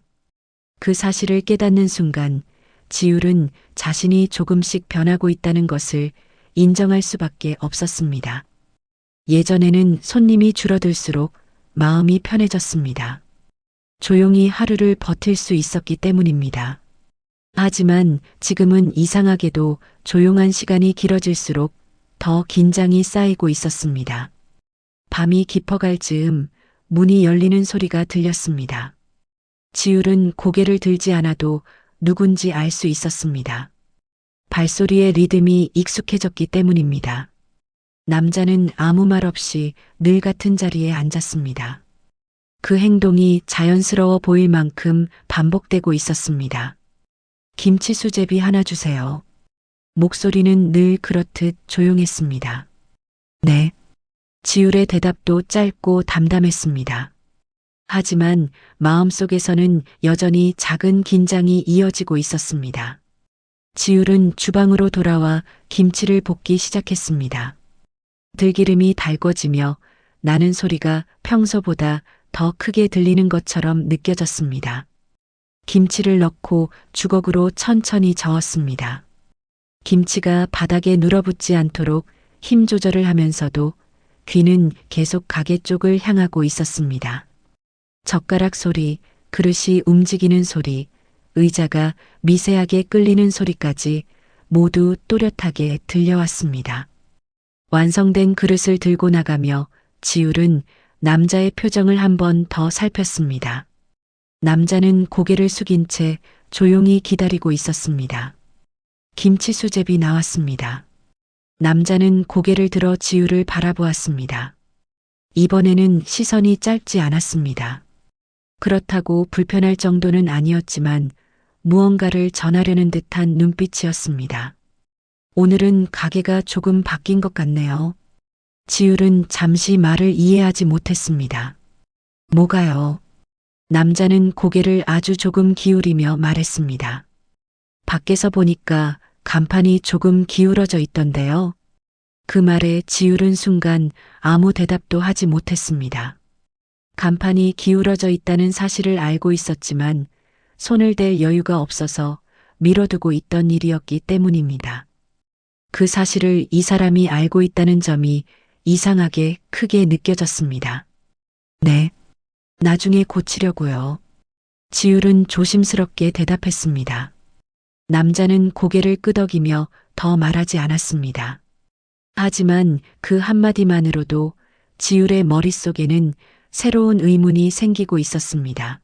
그 사실을 깨닫는 순간 지율은 자신이 조금씩 변하고 있다는 것을 인정할 수밖에 없었습니다. 예전에는 손님이 줄어들수록 마음이 편해졌습니다. 조용히 하루를 버틸 수 있었기 때문입니다. 하지만 지금은 이상하게도 조용한 시간이 길어질수록 더 긴장이 쌓이고 있었습니다. 밤이 깊어갈 즈음 문이 열리는 소리가 들렸습니다. 지율은 고개를 들지 않아도 누군지 알 수 있었습니다. 발소리의 리듬이 익숙해졌기 때문입니다. 남자는 아무 말 없이 늘 같은 자리에 앉았습니다. 그 행동이 자연스러워 보일 만큼 반복되고 있었습니다. 김치 수제비 하나 주세요. 목소리는 늘 그렇듯 조용했습니다. 네. 지율의 대답도 짧고 담담했습니다. 하지만 마음속에서는 여전히 작은 긴장이 이어지고 있었습니다. 지율은 주방으로 돌아와 김치를 볶기 시작했습니다. 들기름이 달궈지며 나는 소리가 평소보다 더 크게 들리는 것처럼 느껴졌습니다. 김치를 넣고 주걱으로 천천히 저었습니다. 김치가 바닥에 눌어붙지 않도록 힘 조절을 하면서도 귀는 계속 가게 쪽을 향하고 있었습니다. 젓가락 소리, 그릇이 움직이는 소리, 의자가 미세하게 끌리는 소리까지 모두 또렷하게 들려왔습니다. 완성된 그릇을 들고 나가며 지율은 남자의 표정을 한 번 더 살폈습니다. 남자는 고개를 숙인 채 조용히 기다리고 있었습니다. 김치 수제비 나왔습니다. 남자는 고개를 들어 지율을 바라보았습니다. 이번에는 시선이 짧지 않았습니다. 그렇다고 불편할 정도는 아니었지만 무언가를 전하려는 듯한 눈빛이었습니다. 오늘은 가게가 조금 바뀐 것 같네요. 지율은 잠시 말을 이해하지 못했습니다. 뭐가요? 남자는 고개를 아주 조금 기울이며 말했습니다. 밖에서 보니까 간판이 조금 기울어져 있던데요. 그 말에 지율은 순간 아무 대답도 하지 못했습니다. 간판이 기울어져 있다는 사실을 알고 있었지만 손을 댈 여유가 없어서 미뤄두고 있던 일이었기 때문입니다. 그 사실을 이 사람이 알고 있다는 점이 이상하게 크게 느껴졌습니다. 네. 나중에 고치려고요. 지율은 조심스럽게 대답했습니다. 남자는 고개를 끄덕이며 더 말하지 않았습니다. 하지만 그 한마디만으로도 지율의 머릿속에는 새로운 의문이 생기고 있었습니다.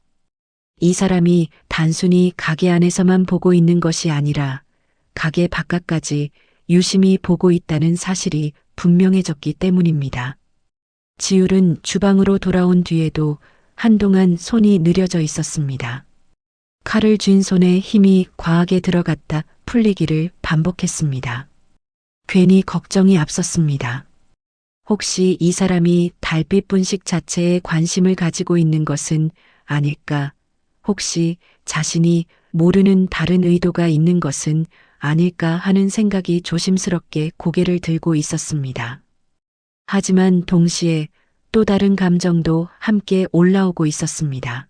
이 사람이 단순히 가게 안에서만 보고 있는 것이 아니라 가게 바깥까지 유심히 보고 있다는 사실이 분명해졌기 때문입니다. 지율은 주방으로 돌아온 뒤에도 한동안 손이 느려져 있었습니다. 칼을 쥔 손에 힘이 과하게 들어갔다 풀리기를 반복했습니다. 괜히 걱정이 앞섰습니다. 혹시 이 사람이 달빛 분식 자체에 관심을 가지고 있는 것은 아닐까? 혹시 자신이 모르는 다른 의도가 있는 것은 아닐까 하는 생각이 조심스럽게 고개를 들고 있었습니다. 하지만 동시에 또 다른 감정도 함께 올라오고 있었습니다.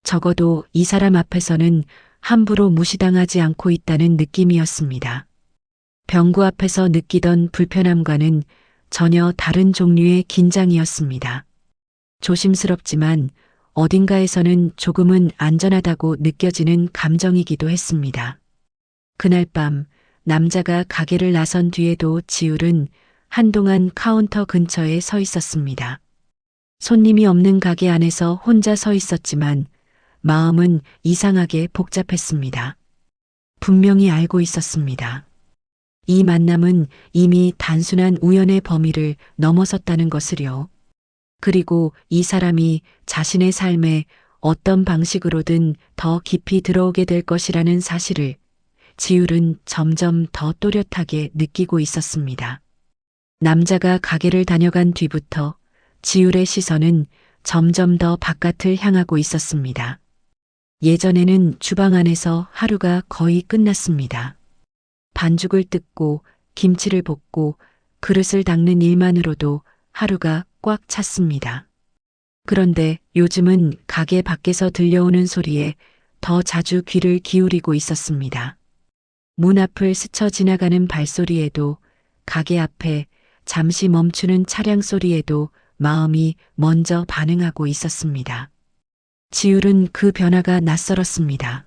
적어도 이 사람 앞에서는 함부로 무시당하지 않고 있다는 느낌이었습니다. 병구 앞에서 느끼던 불편함과는 전혀 다른 종류의 긴장이었습니다. 조심스럽지만 어딘가에서는 조금은 안전하다고 느껴지는 감정이기도 했습니다. 그날 밤 남자가 가게를 나선 뒤에도 지율은 한동안 카운터 근처에 서 있었습니다. 손님이 없는 가게 안에서 혼자 서 있었지만 마음은 이상하게 복잡했습니다. 분명히 알고 있었습니다. 이 만남은 이미 단순한 우연의 범위를 넘어섰다는 것을요. 그리고 이 사람이 자신의 삶에 어떤 방식으로든 더 깊이 들어오게 될 것이라는 사실을 지율은 점점 더 또렷하게 느끼고 있었습니다. 남자가 가게를 다녀간 뒤부터 지율의 시선은 점점 더 바깥을 향하고 있었습니다. 예전에는 주방 안에서 하루가 거의 끝났습니다. 반죽을 뜯고 김치를 볶고 그릇을 닦는 일만으로도 하루가 꽉 찼습니다. 그런데 요즘은 가게 밖에서 들려오는 소리에 더 자주 귀를 기울이고 있었습니다. 문 앞을 스쳐 지나가는 발소리에도 가게 앞에 잠시 멈추는 차량 소리에도 마음이 먼저 반응하고 있었습니다. 지율은 그 변화가 낯설었습니다.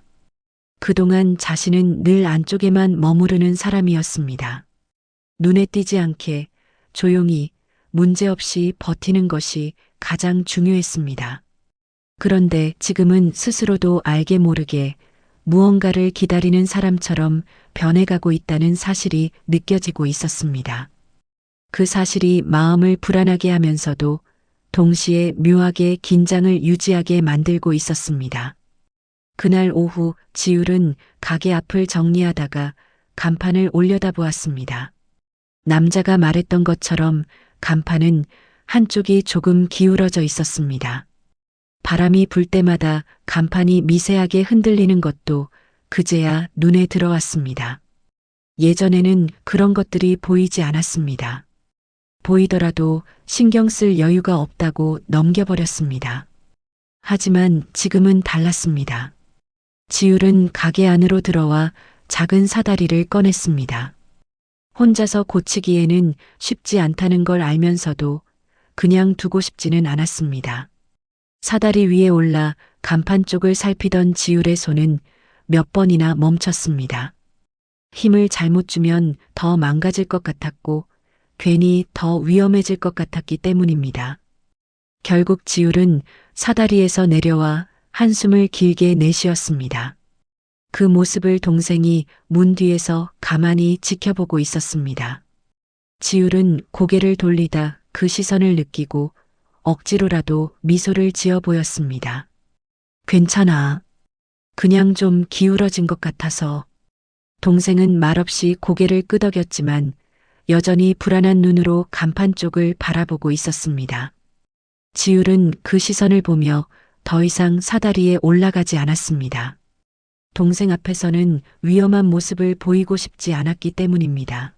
그동안 자신은 늘 안쪽에만 머무르는 사람이었습니다. 눈에 띄지 않게 조용히 문제없이 버티는 것이 가장 중요했습니다. 그런데 지금은 스스로도 알게 모르게 무언가를 기다리는 사람처럼 변해가고 있다는 사실이 느껴지고 있었습니다. 그 사실이 마음을 불안하게 하면서도 동시에 묘하게 긴장을 유지하게 만들고 있었습니다. 그날 오후 지율은 가게 앞을 정리하다가 간판을 올려다보았습니다. 남자가 말했던 것처럼 간판은 한쪽이 조금 기울어져 있었습니다. 바람이 불 때마다 간판이 미세하게 흔들리는 것도 그제야 눈에 들어왔습니다. 예전에는 그런 것들이 보이지 않았습니다. 보이더라도 신경 쓸 여유가 없다고 넘겨버렸습니다. 하지만 지금은 달랐습니다. 지율은 가게 안으로 들어와 작은 사다리를 꺼냈습니다. 혼자서 고치기에는 쉽지 않다는 걸 알면서도 그냥 두고 싶지는 않았습니다. 사다리 위에 올라 간판 쪽을 살피던 지율의 손은 몇 번이나 멈췄습니다. 힘을 잘못 주면 더 망가질 것 같았고 괜히 더 위험해질 것 같았기 때문입니다. 결국 지율은 사다리에서 내려와 한숨을 길게 내쉬었습니다. 그 모습을 동생이 문 뒤에서 가만히 지켜보고 있었습니다. 지율은 고개를 돌리다 그 시선을 느끼고 억지로라도 미소를 지어 보였습니다. 괜찮아. 그냥 좀 기울어진 것 같아서. 동생은 말없이 고개를 끄덕였지만 여전히 불안한 눈으로 간판 쪽을 바라보고 있었습니다. 지율은 그 시선을 보며 더 이상 사다리에 올라가지 않았습니다. 동생 앞에서는 위험한 모습을 보이고 싶지 않았기 때문입니다.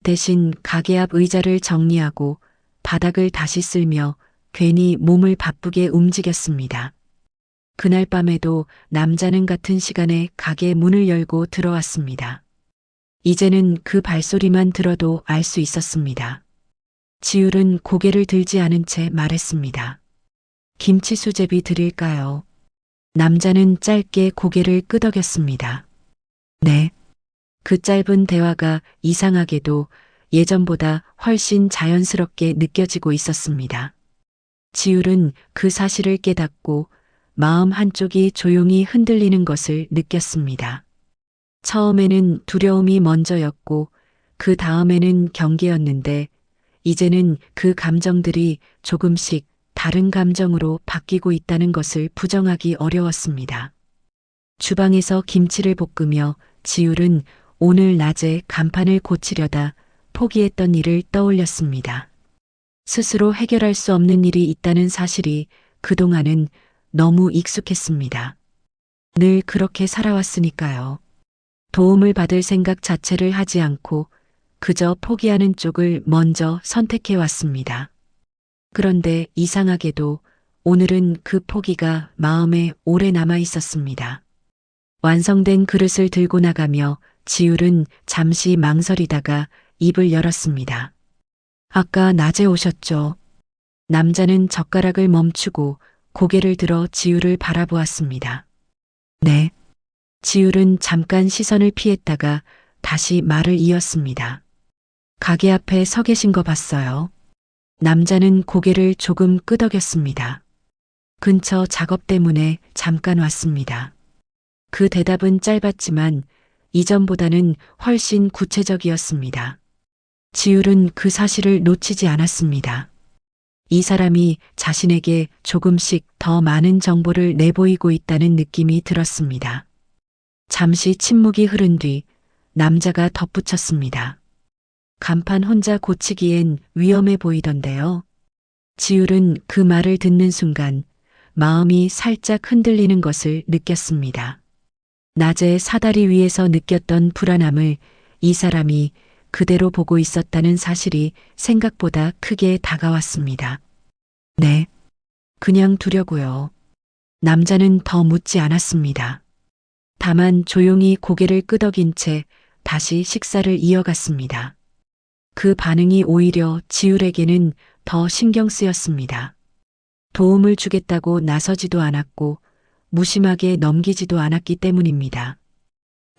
대신 가게 앞 의자를 정리하고 바닥을 다시 쓸며 괜히 몸을 바쁘게 움직였습니다. 그날 밤에도 남자는 같은 시간에 가게 문을 열고 들어왔습니다. 이제는 그 발소리만 들어도 알 수 있었습니다. 지율은 고개를 들지 않은 채 말했습니다. 김치 수제비 드릴까요? 남자는 짧게 고개를 끄덕였습니다. 네. 그 짧은 대화가 이상하게도 예전보다 훨씬 자연스럽게 느껴지고 있었습니다. 지율은 그 사실을 깨닫고 마음 한쪽이 조용히 흔들리는 것을 느꼈습니다. 처음에는 두려움이 먼저였고 그 다음에는 경계였는데 이제는 그 감정들이 조금씩 다른 감정으로 바뀌고 있다는 것을 부정하기 어려웠습니다. 주방에서 김치를 볶으며 지율은 오늘 낮에 간판을 고치려다 포기했던 일을 떠올렸습니다. 스스로 해결할 수 없는 일이 있다는 사실이 그동안은 너무 익숙했습니다. 늘 그렇게 살아왔으니까요. 도움을 받을 생각 자체를 하지 않고 그저 포기하는 쪽을 먼저 선택해 왔습니다. 그런데 이상하게도 오늘은 그 포기가 마음에 오래 남아 있었습니다. 완성된 그릇을 들고 나가며 지율은 잠시 망설이다가 입을 열었습니다. 아까 낮에 오셨죠? 남자는 젓가락을 멈추고 고개를 들어 지율을 바라보았습니다. 네. 지율은 잠깐 시선을 피했다가 다시 말을 이었습니다. 가게 앞에 서 계신 거 봤어요. 남자는 고개를 조금 끄덕였습니다. 근처 작업 때문에 잠깐 왔습니다. 그 대답은 짧았지만 이전보다는 훨씬 구체적이었습니다. 지율은 그 사실을 놓치지 않았습니다. 이 사람이 자신에게 조금씩 더 많은 정보를 내보이고 있다는 느낌이 들었습니다. 잠시 침묵이 흐른 뒤 남자가 덧붙였습니다. 간판 혼자 고치기엔 위험해 보이던데요. 지율은 그 말을 듣는 순간 마음이 살짝 흔들리는 것을 느꼈습니다. 낮에 사다리 위에서 느꼈던 불안함을 이 사람이 그대로 보고 있었다는 사실이 생각보다 크게 다가왔습니다. 네, 그냥 두려고요. 남자는 더 묻지 않았습니다. 다만 조용히 고개를 끄덕인 채 다시 식사를 이어갔습니다. 그 반응이 오히려 지율에게는 더 신경 쓰였습니다. 도움을 주겠다고 나서지도 않았고 무심하게 넘기지도 않았기 때문입니다.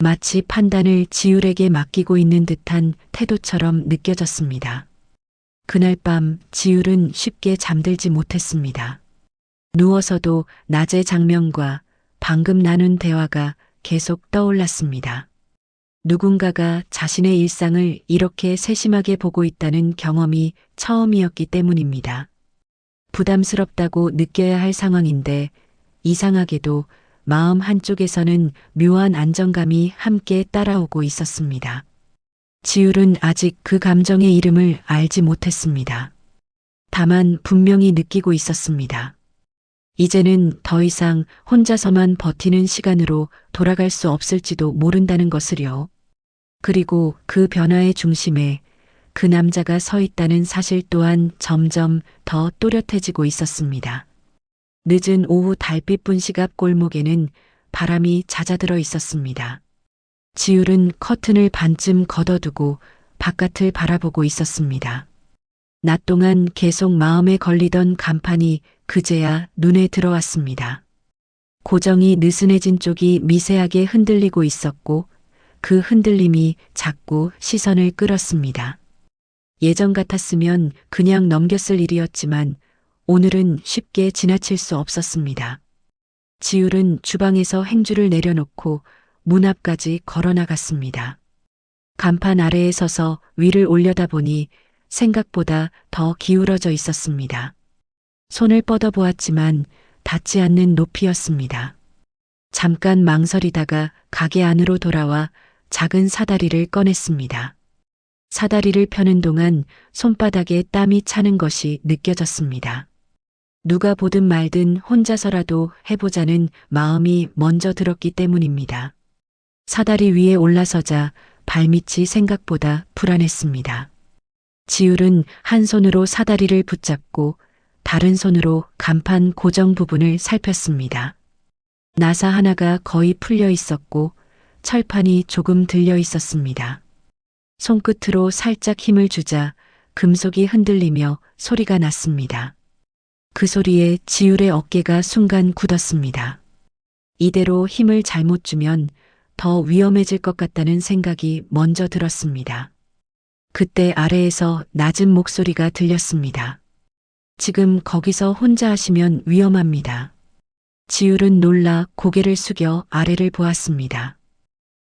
마치 판단을 지율에게 맡기고 있는 듯한 태도처럼 느껴졌습니다. 그날 밤 지율은 쉽게 잠들지 못했습니다. 누워서도 낮의 장면과 방금 나눈 대화가 계속 떠올랐습니다. 누군가가 자신의 일상을 이렇게 세심하게 보고 있다는 경험이 처음이었기 때문입니다. 부담스럽다고 느껴야 할 상황인데 이상하게도 마음 한쪽에서는 묘한 안정감이 함께 따라오고 있었습니다. 지율은 아직 그 감정의 이름을 알지 못했습니다. 다만 분명히 느끼고 있었습니다. 이제는 더 이상 혼자서만 버티는 시간으로 돌아갈 수 없을지도 모른다는 것을요. 그리고 그 변화의 중심에 그 남자가 서 있다는 사실 또한 점점 더 또렷해지고 있었습니다. 늦은 오후 달빛 분식 앞 골목에는 바람이 잦아들어 있었습니다. 지율은 커튼을 반쯤 걷어두고 바깥을 바라보고 있었습니다. 낮 동안 계속 마음에 걸리던 간판이 그제야 눈에 들어왔습니다. 고정이 느슨해진 쪽이 미세하게 흔들리고 있었고 그 흔들림이 자꾸 시선을 끌었습니다. 예전 같았으면 그냥 넘겼을 일이었지만 오늘은 쉽게 지나칠 수 없었습니다. 지율은 주방에서 행주를 내려놓고 문 앞까지 걸어 나갔습니다. 간판 아래에 서서 위를 올려다보니 생각보다 더 기울어져 있었습니다. 손을 뻗어보았지만 닿지 않는 높이였습니다. 잠깐 망설이다가 가게 안으로 돌아와 작은 사다리를 꺼냈습니다. 사다리를 펴는 동안 손바닥에 땀이 차는 것이 느껴졌습니다. 누가 보든 말든 혼자서라도 해보자는 마음이 먼저 들었기 때문입니다. 사다리 위에 올라서자 발밑이 생각보다 불안했습니다. 지율은 한 손으로 사다리를 붙잡고 다른 손으로 간판 고정 부분을 살폈습니다. 나사 하나가 거의 풀려 있었고 철판이 조금 들려 있었습니다. 손끝으로 살짝 힘을 주자 금속이 흔들리며 소리가 났습니다. 그 소리에 지율의 어깨가 순간 굳었습니다. 이대로 힘을 잘못 주면 더 위험해질 것 같다는 생각이 먼저 들었습니다. 그때 아래에서 낮은 목소리가 들렸습니다. 지금 거기서 혼자 하시면 위험합니다. 지율은 놀라 고개를 숙여 아래를 보았습니다.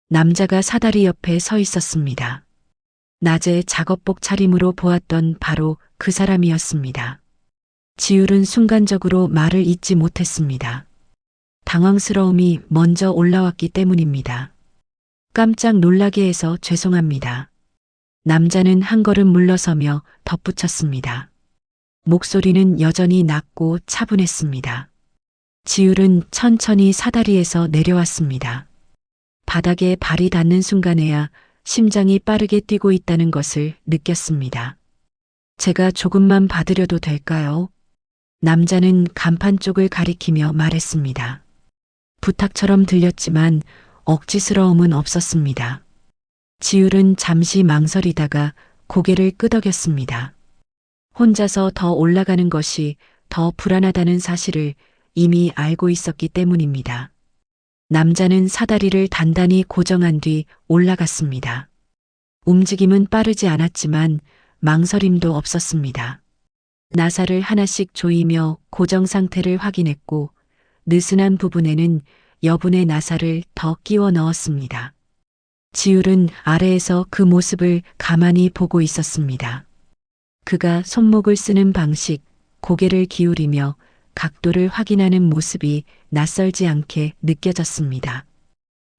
남자가 사다리 옆에 서 있었습니다. 낮에 작업복 차림으로 보았던 바로 그 사람이었습니다. 지율은 순간적으로 말을 잇지 못했습니다. 당황스러움이 먼저 올라왔기 때문입니다. 깜짝 놀라게 해서 죄송합니다. 남자는 한 걸음 물러서며 덧붙였습니다. 목소리는 여전히 낮고 차분했습니다. 지율은 천천히 사다리에서 내려왔습니다. 바닥에 발이 닿는 순간에야 심장이 빠르게 뛰고 있다는 것을 느꼈습니다. 제가 조금만 봐드려도 될까요? 남자는 간판 쪽을 가리키며 말했습니다. 부탁처럼 들렸지만 억지스러움은 없었습니다. 지율은 잠시 망설이다가 고개를 끄덕였습니다. 혼자서 더 올라가는 것이 더 불안하다는 사실을 이미 알고 있었기 때문입니다. 남자는 사다리를 단단히 고정한 뒤 올라갔습니다. 움직임은 빠르지 않았지만 망설임도 없었습니다. 나사를 하나씩 조이며 고정 상태를 확인했고 느슨한 부분에는 여분의 나사를 더 끼워 넣었습니다. 지율은 아래에서 그 모습을 가만히 보고 있었습니다. 그가 손목을 쓰는 방식, 고개를 기울이며 각도를 확인하는 모습이 낯설지 않게 느껴졌습니다.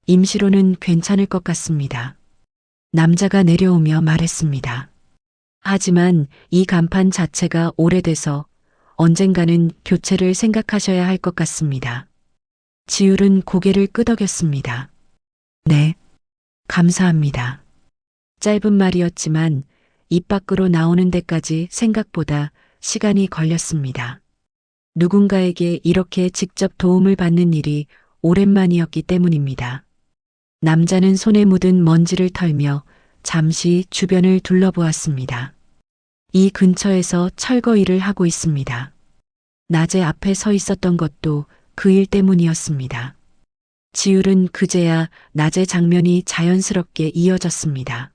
임시로는 괜찮을 것 같습니다. 남자가 내려오며 말했습니다. 하지만 이 간판 자체가 오래돼서 언젠가는 교체를 생각하셔야 할 것 같습니다. 지율은 고개를 끄덕였습니다. 네, 감사합니다. 짧은 말이었지만 입 밖으로 나오는 데까지 생각보다 시간이 걸렸습니다. 누군가에게 이렇게 직접 도움을 받는 일이 오랜만이었기 때문입니다. 남자는 손에 묻은 먼지를 털며 잠시 주변을 둘러보았습니다. 이 근처에서 철거 일을 하고 있습니다. 낮에 앞에 서 있었던 것도 그 일 때문이었습니다. 지율은 그제야 낮의 장면이 자연스럽게 이어졌습니다.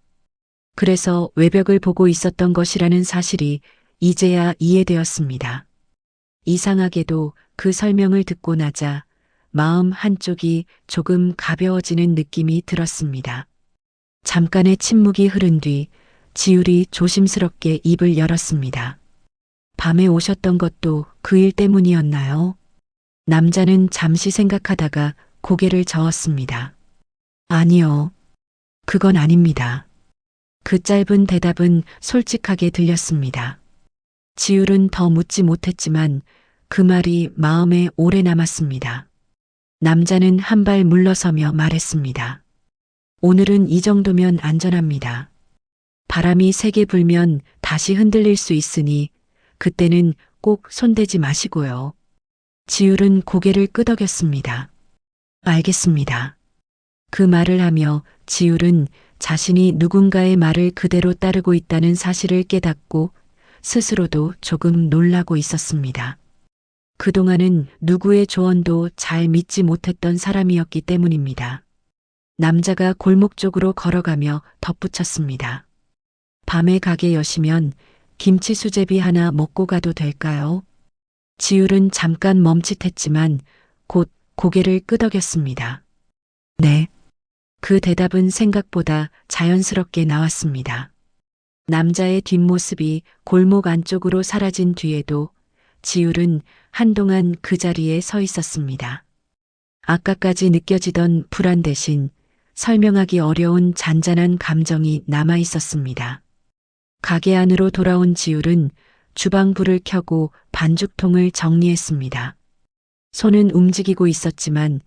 그래서 외벽을 보고 있었던 것이라는 사실이 이제야 이해되었습니다. 이상하게도 그 설명을 듣고 나자 마음 한쪽이 조금 가벼워지는 느낌이 들었습니다. 잠깐의 침묵이 흐른 뒤 지율이 조심스럽게 입을 열었습니다. 밤에 오셨던 것도 그 일 때문이었나요? 남자는 잠시 생각하다가 고개를 저었습니다. 아니요. 그건 아닙니다. 그 짧은 대답은 솔직하게 들렸습니다. 지율은 더 묻지 못했지만 그 말이 마음에 오래 남았습니다. 남자는 한 발 물러서며 말했습니다. 오늘은 이 정도면 안전합니다. 바람이 세게 불면 다시 흔들릴 수 있으니 그때는 꼭 손대지 마시고요. 지율은 고개를 끄덕였습니다. 알겠습니다. 그 말을 하며 지율은 자신이 누군가의 말을 그대로 따르고 있다는 사실을 깨닫고 스스로도 조금 놀라고 있었습니다. 그동안은 누구의 조언도 잘 믿지 못했던 사람이었기 때문입니다. 남자가 골목 쪽으로 걸어가며 덧붙였습니다. 밤에 가게 여시면 김치 수제비 하나 먹고 가도 될까요? 지율은 잠깐 멈칫했지만 곧 고개를 끄덕였습니다. 네. 그 대답은 생각보다 자연스럽게 나왔습니다. 남자의 뒷모습이 골목 안쪽으로 사라진 뒤에도 지율은 한동안 그 자리에 서 있었습니다. 아까까지 느껴지던 불안 대신 설명하기 어려운 잔잔한 감정이 남아 있었습니다. 가게 안으로 돌아온 지율은 주방 불을 켜고 반죽통을 정리했습니다. 손은 움직이고 있었지만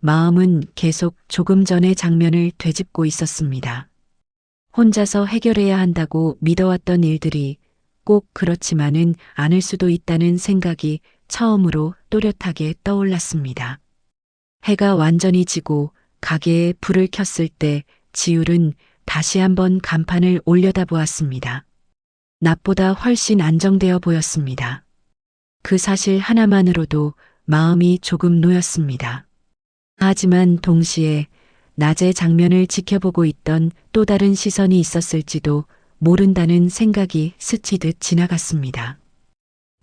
마음은 계속 조금 전의 장면을 되짚고 있었습니다. 혼자서 해결해야 한다고 믿어왔던 일들이 꼭 그렇지만은 않을 수도 있다는 생각이 처음으로 또렷하게 떠올랐습니다. 해가 완전히 지고 가게에 불을 켰을 때 지율은 다시 한번 간판을 올려다보았습니다. 낮보다 훨씬 안정되어 보였습니다. 그 사실 하나만으로도 마음이 조금 놓였습니다. 하지만 동시에 낮의 장면을 지켜보고 있던 또 다른 시선이 있었을지도 모른다는 생각이 스치듯 지나갔습니다.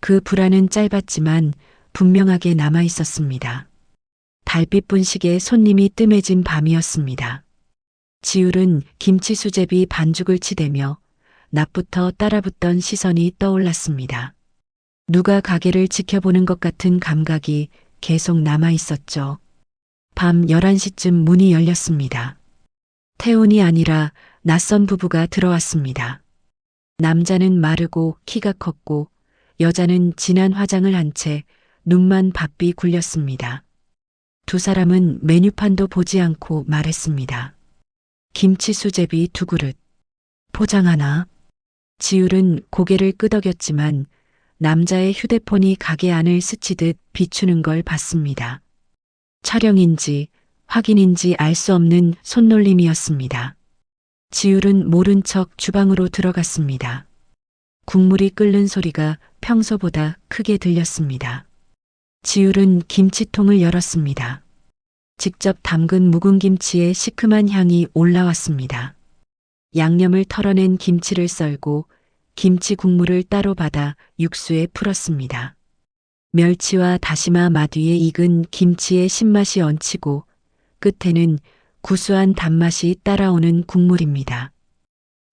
그 불안은 짧았지만 분명하게 남아 있었습니다. 달빛 분식에 손님이 뜸해진 밤이었습니다. 지율은 김치 수제비 반죽을 치대며 낮부터 따라붙던 시선이 떠올랐습니다. 누가 가게를 지켜보는 것 같은 감각이 계속 남아 있었죠. 밤 11시쯤 문이 열렸습니다. 태훈이 아니라 낯선 부부가 들어왔습니다. 남자는 마르고 키가 컸고 여자는 진한 화장을 한 채 눈만 바삐 굴렸습니다. 두 사람은 메뉴판도 보지 않고 말했습니다. 김치 수제비 2그릇. 포장 하나. 지율은 고개를 끄덕였지만 남자의 휴대폰이 가게 안을 스치듯 비추는 걸 봤습니다. 촬영인지 확인인지 알 수 없는 손놀림이었습니다. 지율은 모른 척 주방으로 들어갔습니다. 국물이 끓는 소리가 평소보다 크게 들렸습니다. 지율은 김치통을 열었습니다. 직접 담근 묵은 김치의 시큼한 향이 올라왔습니다. 양념을 털어낸 김치를 썰고 김치 국물을 따로 받아 육수에 풀었습니다. 멸치와 다시마 맛 위에 익은 김치의 신맛이 얹히고 끝에는 구수한 단맛이 따라오는 국물입니다.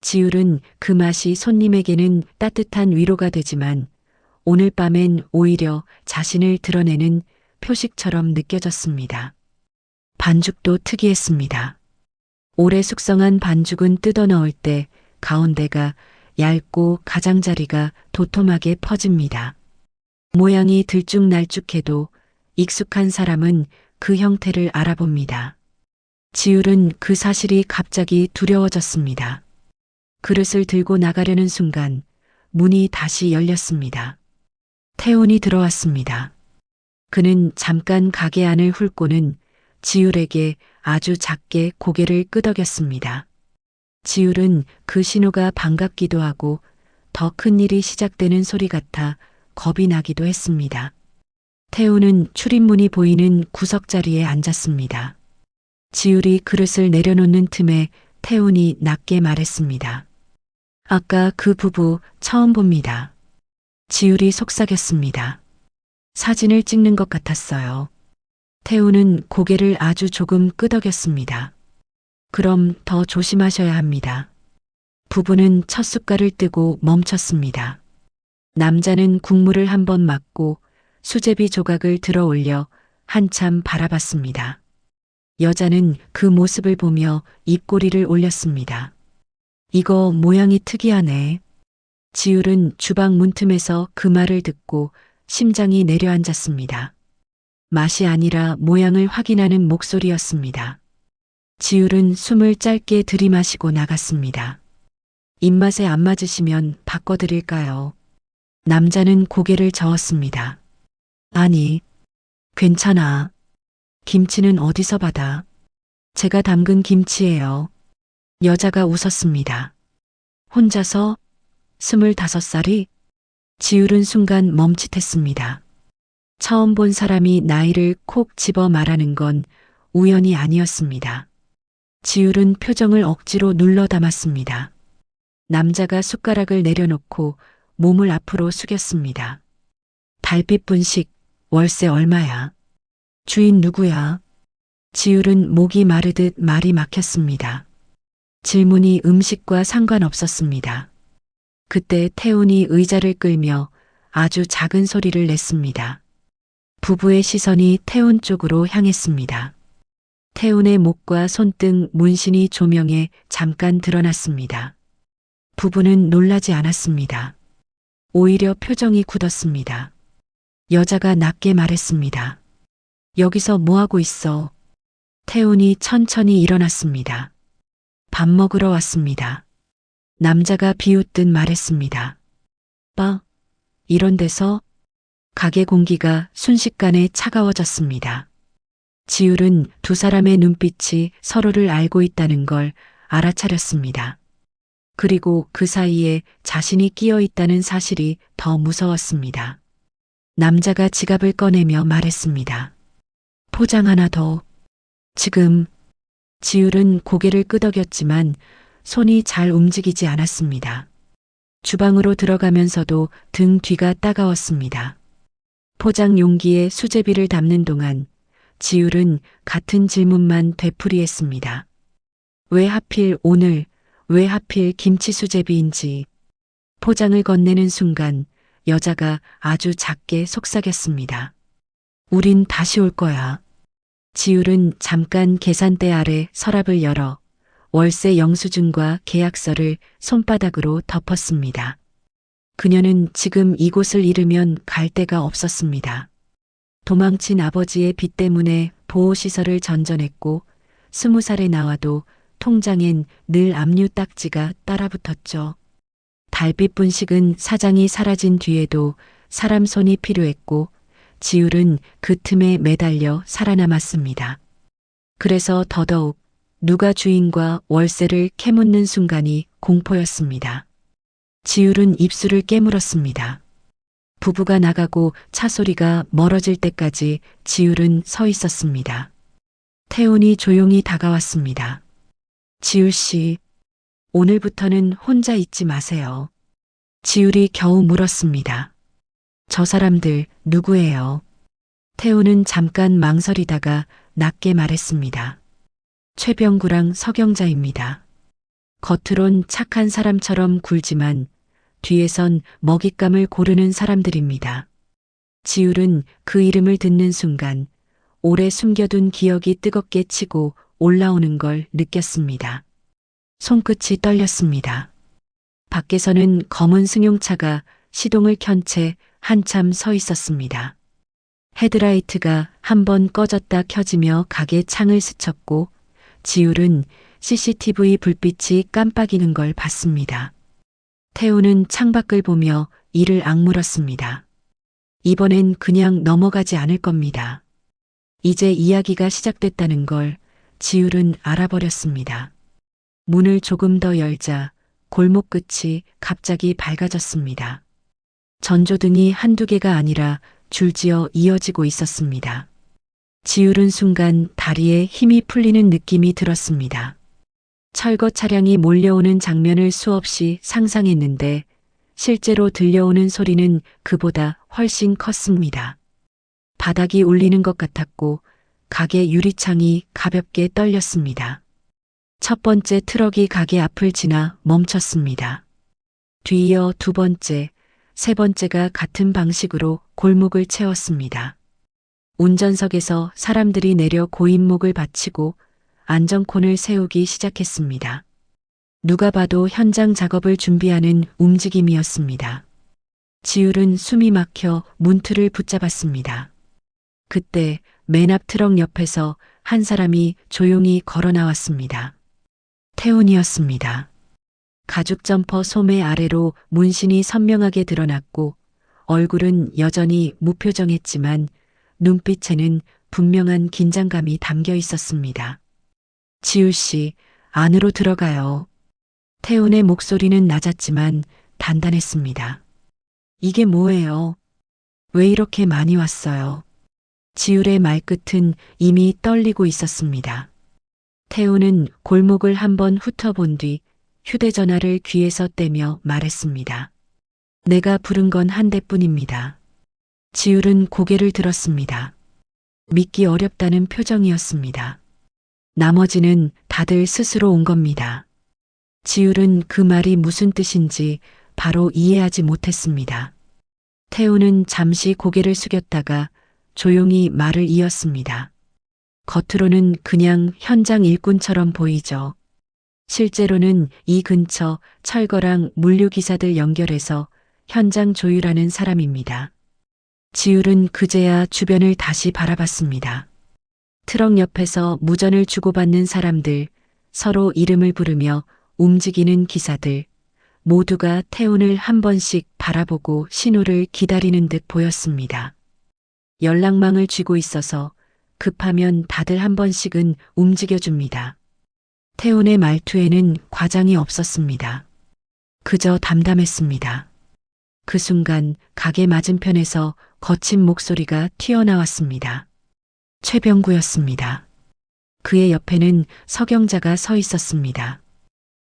지율은 그 맛이 손님에게는 따뜻한 위로가 되지만 오늘 밤엔 오히려 자신을 드러내는 표식처럼 느껴졌습니다. 반죽도 특이했습니다. 오래 숙성한 반죽은 뜯어 넣을 때 가운데가 얇고 가장자리가 도톰하게 퍼집니다. 모양이 들쭉날쭉해도 익숙한 사람은 그 형태를 알아봅니다. 지율은 그 사실이 갑자기 두려워졌습니다. 그릇을 들고 나가려는 순간 문이 다시 열렸습니다. 태훈이 들어왔습니다. 그는 잠깐 가게 안을 훑고는 지율에게 아주 작게 고개를 끄덕였습니다. 지율은 그 신호가 반갑기도 하고 더 큰 일이 시작되는 소리 같아 겁이 나기도 했습니다. 태훈은 출입문이 보이는 구석자리에 앉았습니다. 지율이 그릇을 내려놓는 틈에 태훈이 낮게 말했습니다. 아까 그 부부 처음 봅니다. 지율이 속삭였습니다. 사진을 찍는 것 같았어요. 태훈은 고개를 아주 조금 끄덕였습니다. 그럼 더 조심하셔야 합니다. 부부는 첫 숟갈을 뜨고 멈췄습니다. 남자는 국물을 한번 맞고 수제비 조각을 들어 올려 한참 바라봤습니다. 여자는 그 모습을 보며 입꼬리를 올렸습니다. 이거 모양이 특이하네. 지율은 주방 문틈에서 그 말을 듣고 심장이 내려앉았습니다. 맛이 아니라 모양을 확인하는 목소리였습니다. 지율은 숨을 짧게 들이마시고 나갔습니다. 입맛에 안 맞으시면 바꿔드릴까요? 남자는 고개를 저었습니다. 아니, 괜찮아. 김치는 어디서 받아? 제가 담근 김치예요. 여자가 웃었습니다. 혼자서? 25살이? 지율은 순간 멈칫했습니다. 처음 본 사람이 나이를 콕 집어 말하는 건 우연이 아니었습니다. 지율은 표정을 억지로 눌러 담았습니다. 남자가 숟가락을 내려놓고 몸을 앞으로 숙였습니다. 달빛 분식, 월세 얼마야? 주인 누구야? 지율은 목이 마르듯 말이 막혔습니다. 질문이 음식과 상관없었습니다. 그때 태훈이 의자를 끌며 아주 작은 소리를 냈습니다. 부부의 시선이 태훈 쪽으로 향했습니다. 태훈의 목과 손등 문신이 조명에 잠깐 드러났습니다. 부부는 놀라지 않았습니다. 오히려 표정이 굳었습니다. 여자가 낮게 말했습니다. 여기서 뭐하고 있어? 태훈이 천천히 일어났습니다. 밥 먹으러 왔습니다. 남자가 비웃듯 말했습니다. 이런 데서? 가게 공기가 순식간에 차가워졌습니다. 지율은 두 사람의 눈빛이 서로를 알고 있다는 걸 알아차렸습니다. 그리고 그 사이에 자신이 끼어 있다는 사실이 더 무서웠습니다. 남자가 지갑을 꺼내며 말했습니다. 포장 하나 더. 지금 지율은 고개를 끄덕였지만 손이 잘 움직이지 않았습니다. 주방으로 들어가면서도 등 뒤가 따가웠습니다. 포장 용기에 수제비를 담는 동안 지율은 같은 질문만 되풀이했습니다. 왜 하필 오늘, 왜 하필 김치 수제비인지. 포장을 건네는 순간 여자가 아주 작게 속삭였습니다. 우린 다시 올 거야. 지율은 잠깐 계산대 아래 서랍을 열어 월세 영수증과 계약서를 손바닥으로 덮었습니다. 그녀는 지금 이곳을 잃으면 갈 데가 없었습니다. 도망친 아버지의 빚 때문에 보호시설을 전전했고 20살에 나와도 통장엔 늘 압류 딱지가 따라붙었죠. 달빛 분식은 사장이 사라진 뒤에도 사람 손이 필요했고 지율은 그 틈에 매달려 살아남았습니다. 그래서 더더욱 누가 주인과 월세를 캐묻는 순간이 공포였습니다. 지율은 입술을 깨물었습니다. 부부가 나가고 차 소리가 멀어질 때까지 지율은 서 있었습니다. 태훈이 조용히 다가왔습니다. 지율 씨, 오늘부터는 혼자 있지 마세요. 지율이 겨우 물었습니다. 저 사람들 누구예요? 태훈은 잠깐 망설이다가 낮게 말했습니다. 최병구랑 서경자입니다. 겉으론 착한 사람처럼 굴지만 뒤에선 먹잇감을 고르는 사람들입니다. 지율은 그 이름을 듣는 순간 오래 숨겨둔 기억이 뜨겁게 치고 올라오는 걸 느꼈습니다. 손끝이 떨렸습니다. 밖에서는 검은 승용차가 시동을 켠 채 한참 서 있었습니다. 헤드라이트가 한번 꺼졌다 켜지며 가게 창을 스쳤고 지율은 CCTV 불빛이 깜빡이는 걸 봤습니다. 태우는 창밖을 보며 이를 악물었습니다. 이번엔 그냥 넘어가지 않을 겁니다. 이제 이야기가 시작됐다는 걸 지율은 알아버렸습니다. 문을 조금 더 열자 골목 끝이 갑자기 밝아졌습니다. 전조등이 한두 개가 아니라 줄지어 이어지고 있었습니다. 지율은 순간 다리에 힘이 풀리는 느낌이 들었습니다. 철거 차량이 몰려오는 장면을 수없이 상상했는데 실제로 들려오는 소리는 그보다 훨씬 컸습니다. 바닥이 울리는 것 같았고 가게 유리창이 가볍게 떨렸습니다. 첫 번째 트럭이 가게 앞을 지나 멈췄습니다. 뒤이어 두 번째, 세 번째가 같은 방식으로 골목을 채웠습니다. 운전석에서 사람들이 내려 고인목을 받치고 안전콘을 세우기 시작했습니다. 누가 봐도 현장 작업을 준비하는 움직임이었습니다. 지율은 숨이 막혀 문틀을 붙잡았습니다. 그때 맨 앞 트럭 옆에서 한 사람이 조용히 걸어 나왔습니다. 태훈이었습니다. 가죽 점퍼 소매 아래로 문신이 선명하게 드러났고 얼굴은 여전히 무표정했지만 눈빛에는 분명한 긴장감이 담겨 있었습니다. 지율 씨, 안으로 들어가요. 태훈의 목소리는 낮았지만 단단했습니다. 이게 뭐예요? 왜 이렇게 많이 왔어요? 지율의 말끝은 이미 떨리고 있었습니다. 태훈은 골목을 한번 훑어본 뒤 휴대전화를 귀에서 떼며 말했습니다. 내가 부른 건 한 대뿐입니다. 지율은 고개를 들었습니다. 믿기 어렵다는 표정이었습니다. 나머지는 다들 스스로 온 겁니다. 지율은 그 말이 무슨 뜻인지 바로 이해하지 못했습니다. 태훈은 잠시 고개를 숙였다가 조용히 말을 이었습니다. 겉으로는 그냥 현장 일꾼처럼 보이죠. 실제로는 이 근처 철거랑 물류기사들 연결해서 현장 조율하는 사람입니다. 지율은 그제야 주변을 다시 바라봤습니다. 트럭 옆에서 무전을 주고받는 사람들, 서로 이름을 부르며 움직이는 기사들, 모두가 태훈을 한 번씩 바라보고 신호를 기다리는 듯 보였습니다. 연락망을 쥐고 있어서 급하면 다들 한 번씩은 움직여줍니다. 태훈의 말투에는 과장이 없었습니다. 그저 담담했습니다. 그 순간 가게 맞은편에서 거친 목소리가 튀어나왔습니다. 최병구였습니다. 그의 옆에는 석영자가 서 있었습니다.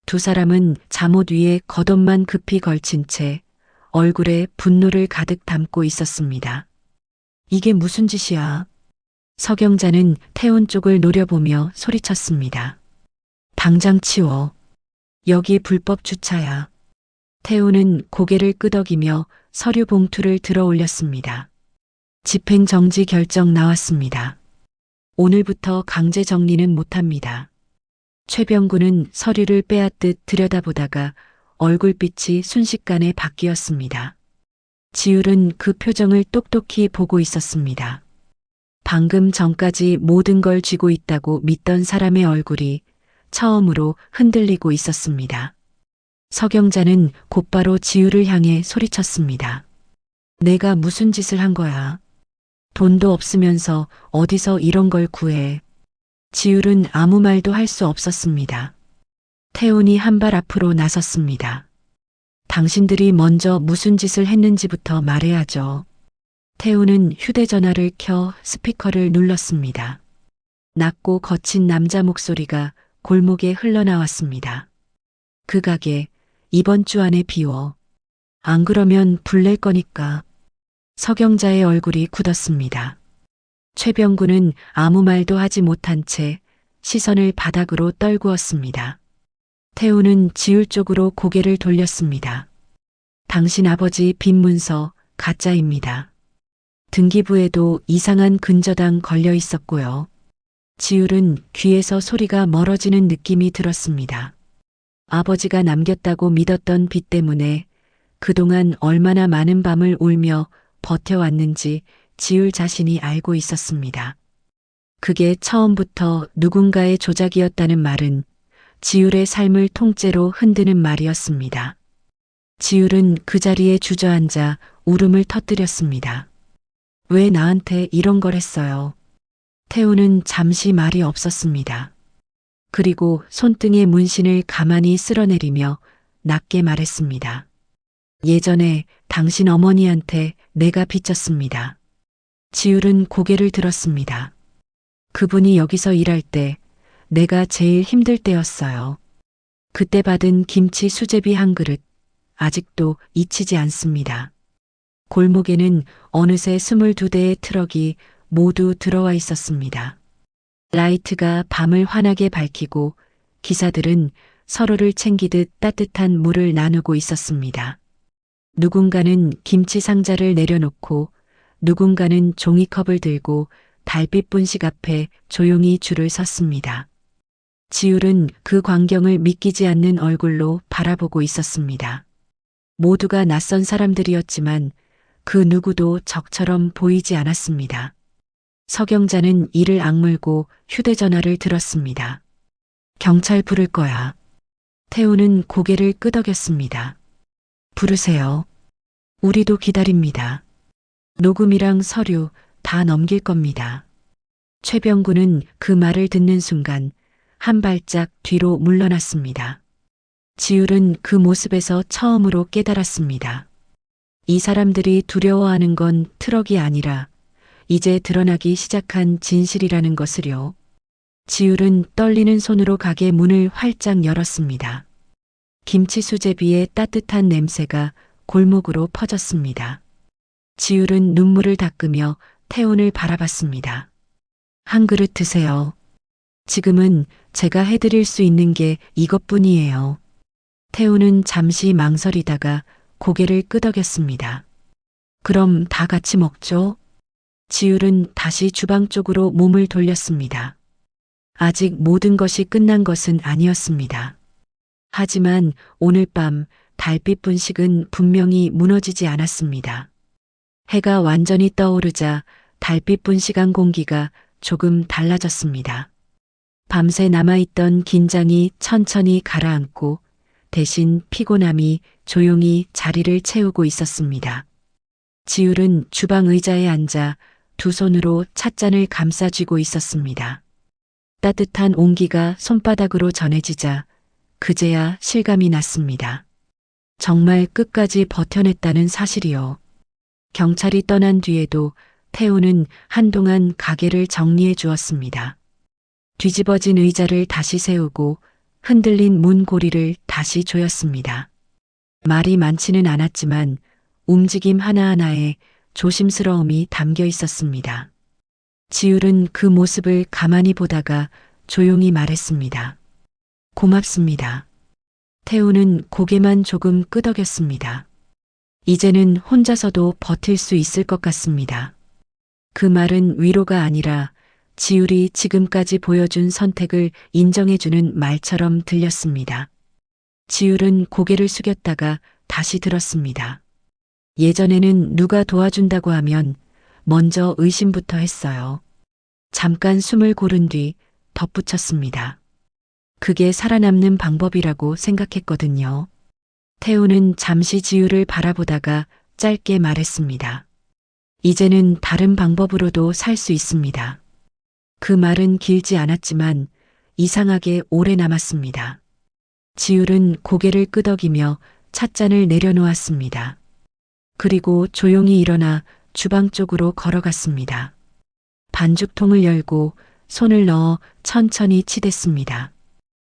두 사람은 잠옷 위에 겉옷만 급히 걸친 채 얼굴에 분노를 가득 담고 있었습니다. 이게 무슨 짓이야? 석영자는 태훈 쪽을 노려보며 소리쳤습니다. 당장 치워. 여기 불법 주차야. 태훈은 고개를 끄덕이며 서류 봉투를 들어 올렸습니다. 집행정지 결정 나왔습니다. 오늘부터 강제 정리는 못합니다. 최병구는 서류를 빼앗듯 들여다보다가 얼굴빛이 순식간에 바뀌었습니다. 지율은 그 표정을 똑똑히 보고 있었습니다. 방금 전까지 모든 걸 쥐고 있다고 믿던 사람의 얼굴이 처음으로 흔들리고 있었습니다. 석영자는 곧바로 지율을 향해 소리쳤습니다. 내가 무슨 짓을 한 거야? 돈도 없으면서 어디서 이런 걸 구해? 지율은 아무 말도 할 수 없었습니다. 태훈이 한 발 앞으로 나섰습니다. 당신들이 먼저 무슨 짓을 했는지부터 말해야죠. 태훈은 휴대전화를 켜 스피커를 눌렀습니다. 낮고 거친 남자 목소리가 골목에 흘러나왔습니다. 그 가게 이번 주 안에 비워. 안 그러면 불 낼 거니까. 석영자의 얼굴이 굳었습니다. 최병구는 아무 말도 하지 못한 채 시선을 바닥으로 떨구었습니다. 태훈은 지율 쪽으로 고개를 돌렸습니다. 당신 아버지 빈 문서 가짜입니다. 등기부에도 이상한 근저당 걸려 있었고요. 지율은 귀에서 소리가 멀어지는 느낌이 들었습니다. 아버지가 남겼다고 믿었던 빚 때문에 그동안 얼마나 많은 밤을 울며 버텨왔는지 지율 자신이 알고 있었습니다. 그게 처음부터 누군가의 조작이었다는 말은 지율의 삶을 통째로 흔드는 말이었습니다. 지율은 그 자리에 주저앉아 울음을 터뜨렸습니다. 왜 나한테 이런 걸 했어요? 태훈은 잠시 말이 없었습니다. 그리고 손등의 문신을 가만히 쓸어내리며 낮게 말했습니다. 예전에 당신 어머니한테 내가 빚졌습니다. 지율은 고개를 들었습니다. 그분이 여기서 일할 때 내가 제일 힘들 때였어요. 그때 받은 김치 수제비 한 그릇 아직도 잊히지 않습니다. 골목에는 어느새 22대의 트럭이 모두 들어와 있었습니다. 라이트가 밤을 환하게 밝히고 기사들은 서로를 챙기듯 따뜻한 물을 나누고 있었습니다. 누군가는 김치 상자를 내려놓고 누군가는 종이컵을 들고 달빛 분식 앞에 조용히 줄을 섰습니다. 지율은 그 광경을 믿기지 않는 얼굴로 바라보고 있었습니다. 모두가 낯선 사람들이었지만 그 누구도 적처럼 보이지 않았습니다. 석영자는 이를 악물고 휴대전화를 들었습니다. 경찰 부를 거야. 태우는 고개를 끄덕였습니다. 부르세요. 우리도 기다립니다. 녹음이랑 서류 다 넘길 겁니다. 최병구는 그 말을 듣는 순간 한 발짝 뒤로 물러났습니다. 지율은 그 모습에서 처음으로 깨달았습니다. 이 사람들이 두려워하는 건 트럭이 아니라 이제 드러나기 시작한 진실이라는 것을요. 지율은 떨리는 손으로 가게 문을 활짝 열었습니다. 김치 수제비의 따뜻한 냄새가 골목으로 퍼졌습니다. 지율은 눈물을 닦으며 태훈을 바라봤습니다. 한 그릇 드세요. 지금은 제가 해드릴 수 있는 게 이것뿐이에요. 태훈은 잠시 망설이다가 고개를 끄덕였습니다. 그럼 다 같이 먹죠? 지율은 다시 주방 쪽으로 몸을 돌렸습니다. 아직 모든 것이 끝난 것은 아니었습니다. 하지만 오늘 밤 달빛 분식은 분명히 무너지지 않았습니다. 해가 완전히 떠오르자 달빛 분식한 공기가 조금 달라졌습니다. 밤새 남아있던 긴장이 천천히 가라앉고 대신 피곤함이 조용히 자리를 채우고 있었습니다. 지율은 주방 의자에 앉아 두 손으로 찻잔을 감싸쥐고 있었습니다. 따뜻한 온기가 손바닥으로 전해지자 그제야 실감이 났습니다. 정말 끝까지 버텨냈다는 사실이요. 경찰이 떠난 뒤에도 태우는 한동안 가게를 정리해 주었습니다. 뒤집어진 의자를 다시 세우고 흔들린 문고리를 다시 조였습니다. 말이 많지는 않았지만 움직임 하나하나에 조심스러움이 담겨 있었습니다. 지율은 그 모습을 가만히 보다가 조용히 말했습니다. 고맙습니다. 태우는 고개만 조금 끄덕였습니다. 이제는 혼자서도 버틸 수 있을 것 같습니다. 그 말은 위로가 아니라 지율이 지금까지 보여준 선택을 인정해주는 말처럼 들렸습니다. 지율은 고개를 숙였다가 다시 들었습니다. 예전에는 누가 도와준다고 하면 먼저 의심부터 했어요. 잠깐 숨을 고른 뒤 덧붙였습니다. 그게 살아남는 방법이라고 생각했거든요. 태우는 잠시 지율을 바라보다가 짧게 말했습니다. 이제는 다른 방법으로도 살 수 있습니다. 그 말은 길지 않았지만 이상하게 오래 남았습니다. 지율은 고개를 끄덕이며 찻잔을 내려놓았습니다. 그리고 조용히 일어나 주방 쪽으로 걸어갔습니다. 반죽통을 열고 손을 넣어 천천히 치댔습니다.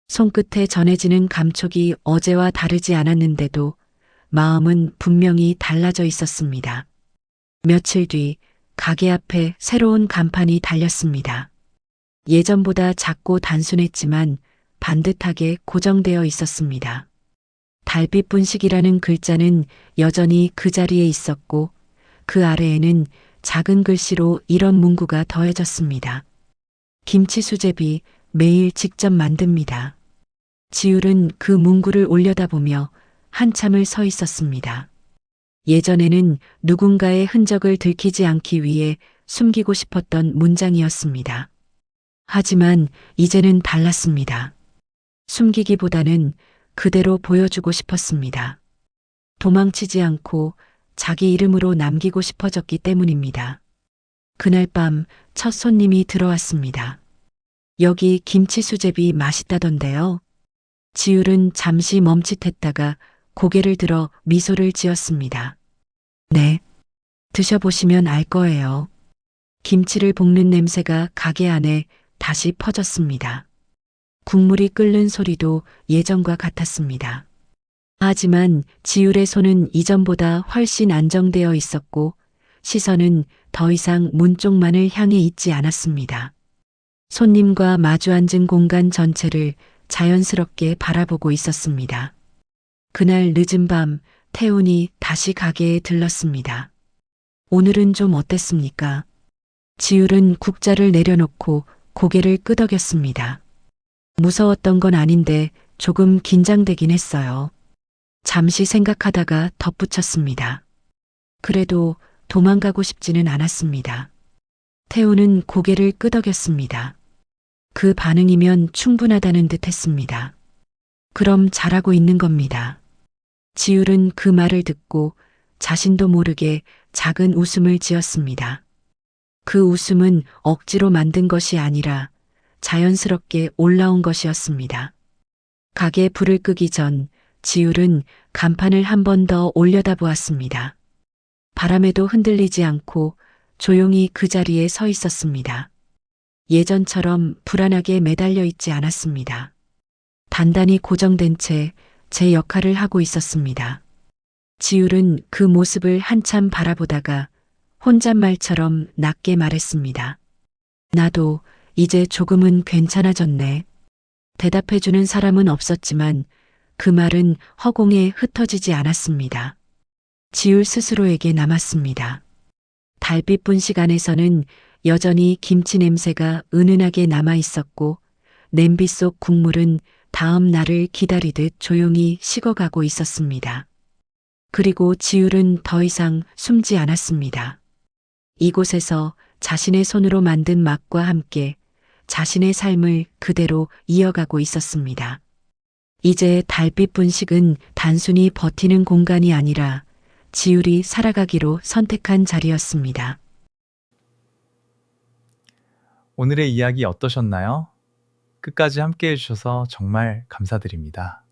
손끝에 전해지는 감촉이 어제와 다르지 않았는데도 마음은 분명히 달라져 있었습니다. 며칠 뒤 가게 앞에 새로운 간판이 달렸습니다. 예전보다 작고 단순했지만 반듯하게 고정되어 있었습니다. 달빛 분식이라는 글자는 여전히 그 자리에 있었고 그 아래에는 작은 글씨로 이런 문구가 더해졌습니다. 김치 수제비 매일 직접 만듭니다. 지율은 그 문구를 올려다보며 한참을 서 있었습니다. 예전에는 누군가의 흔적을 들키지 않기 위해 숨기고 싶었던 문장이었습니다. 하지만 이제는 달랐습니다. 숨기기보다는 그대로 보여주고 싶었습니다. 도망치지 않고 자기 이름으로 남기고 싶어졌기 때문입니다. 그날 밤 첫 손님이 들어왔습니다. 여기 김치 수제비 맛있다던데요. 지율은 잠시 멈칫했다가 고개를 들어 미소를 지었습니다. 네, 드셔보시면 알 거예요. 김치를 볶는 냄새가 가게 안에 다시 퍼졌습니다. 국물이 끓는 소리도 예전과 같았습니다. 하지만 지율의 손은 이전보다 훨씬 안정되어 있었고 시선은 더 이상 문 쪽만을 향해 있지 않았습니다. 손님과 마주 앉은 공간 전체를 자연스럽게 바라보고 있었습니다. 그날 늦은 밤 태훈이 다시 가게에 들렀습니다. 오늘은 좀 어땠습니까? 지율은 국자를 내려놓고 고개를 끄덕였습니다. 무서웠던 건 아닌데 조금 긴장되긴 했어요. 잠시 생각하다가 덧붙였습니다. 그래도 도망가고 싶지는 않았습니다. 태우는 고개를 끄덕였습니다. 그 반응이면 충분하다는 듯 했습니다. 그럼 잘하고 있는 겁니다. 지율은 그 말을 듣고 자신도 모르게 작은 웃음을 지었습니다. 그 웃음은 억지로 만든 것이 아니라 자연스럽게 올라온 것이었습니다. 가게 불을 끄기 전 지율은 간판을 한 번 더 올려다 보았습니다. 바람에도 흔들리지 않고 조용히 그 자리에 서 있었습니다. 예전처럼 불안하게 매달려 있지 않았습니다. 단단히 고정된 채 제 역할을 하고 있었습니다. 지율은 그 모습을 한참 바라보다가 혼잣말처럼 낮게 말했습니다. 나도 이제 조금은 괜찮아졌네. 대답해주는 사람은 없었지만 그 말은 허공에 흩어지지 않았습니다. 지율 스스로에게 남았습니다. 달빛 분식 안에서는 여전히 김치 냄새가 은은하게 남아 있었고 냄비 속 국물은 다음 날을 기다리듯 조용히 식어가고 있었습니다. 그리고 지율은 더 이상 숨지 않았습니다. 이곳에서 자신의 손으로 만든 맛과 함께 자신의 삶을 그대로 이어가고 있었습니다. 이제 달빛 분식은 단순히 버티는 공간이 아니라 지율이 살아가기로 선택한 자리였습니다. 오늘의 이야기 어떠셨나요? 끝까지 함께 해주셔서 정말 감사드립니다.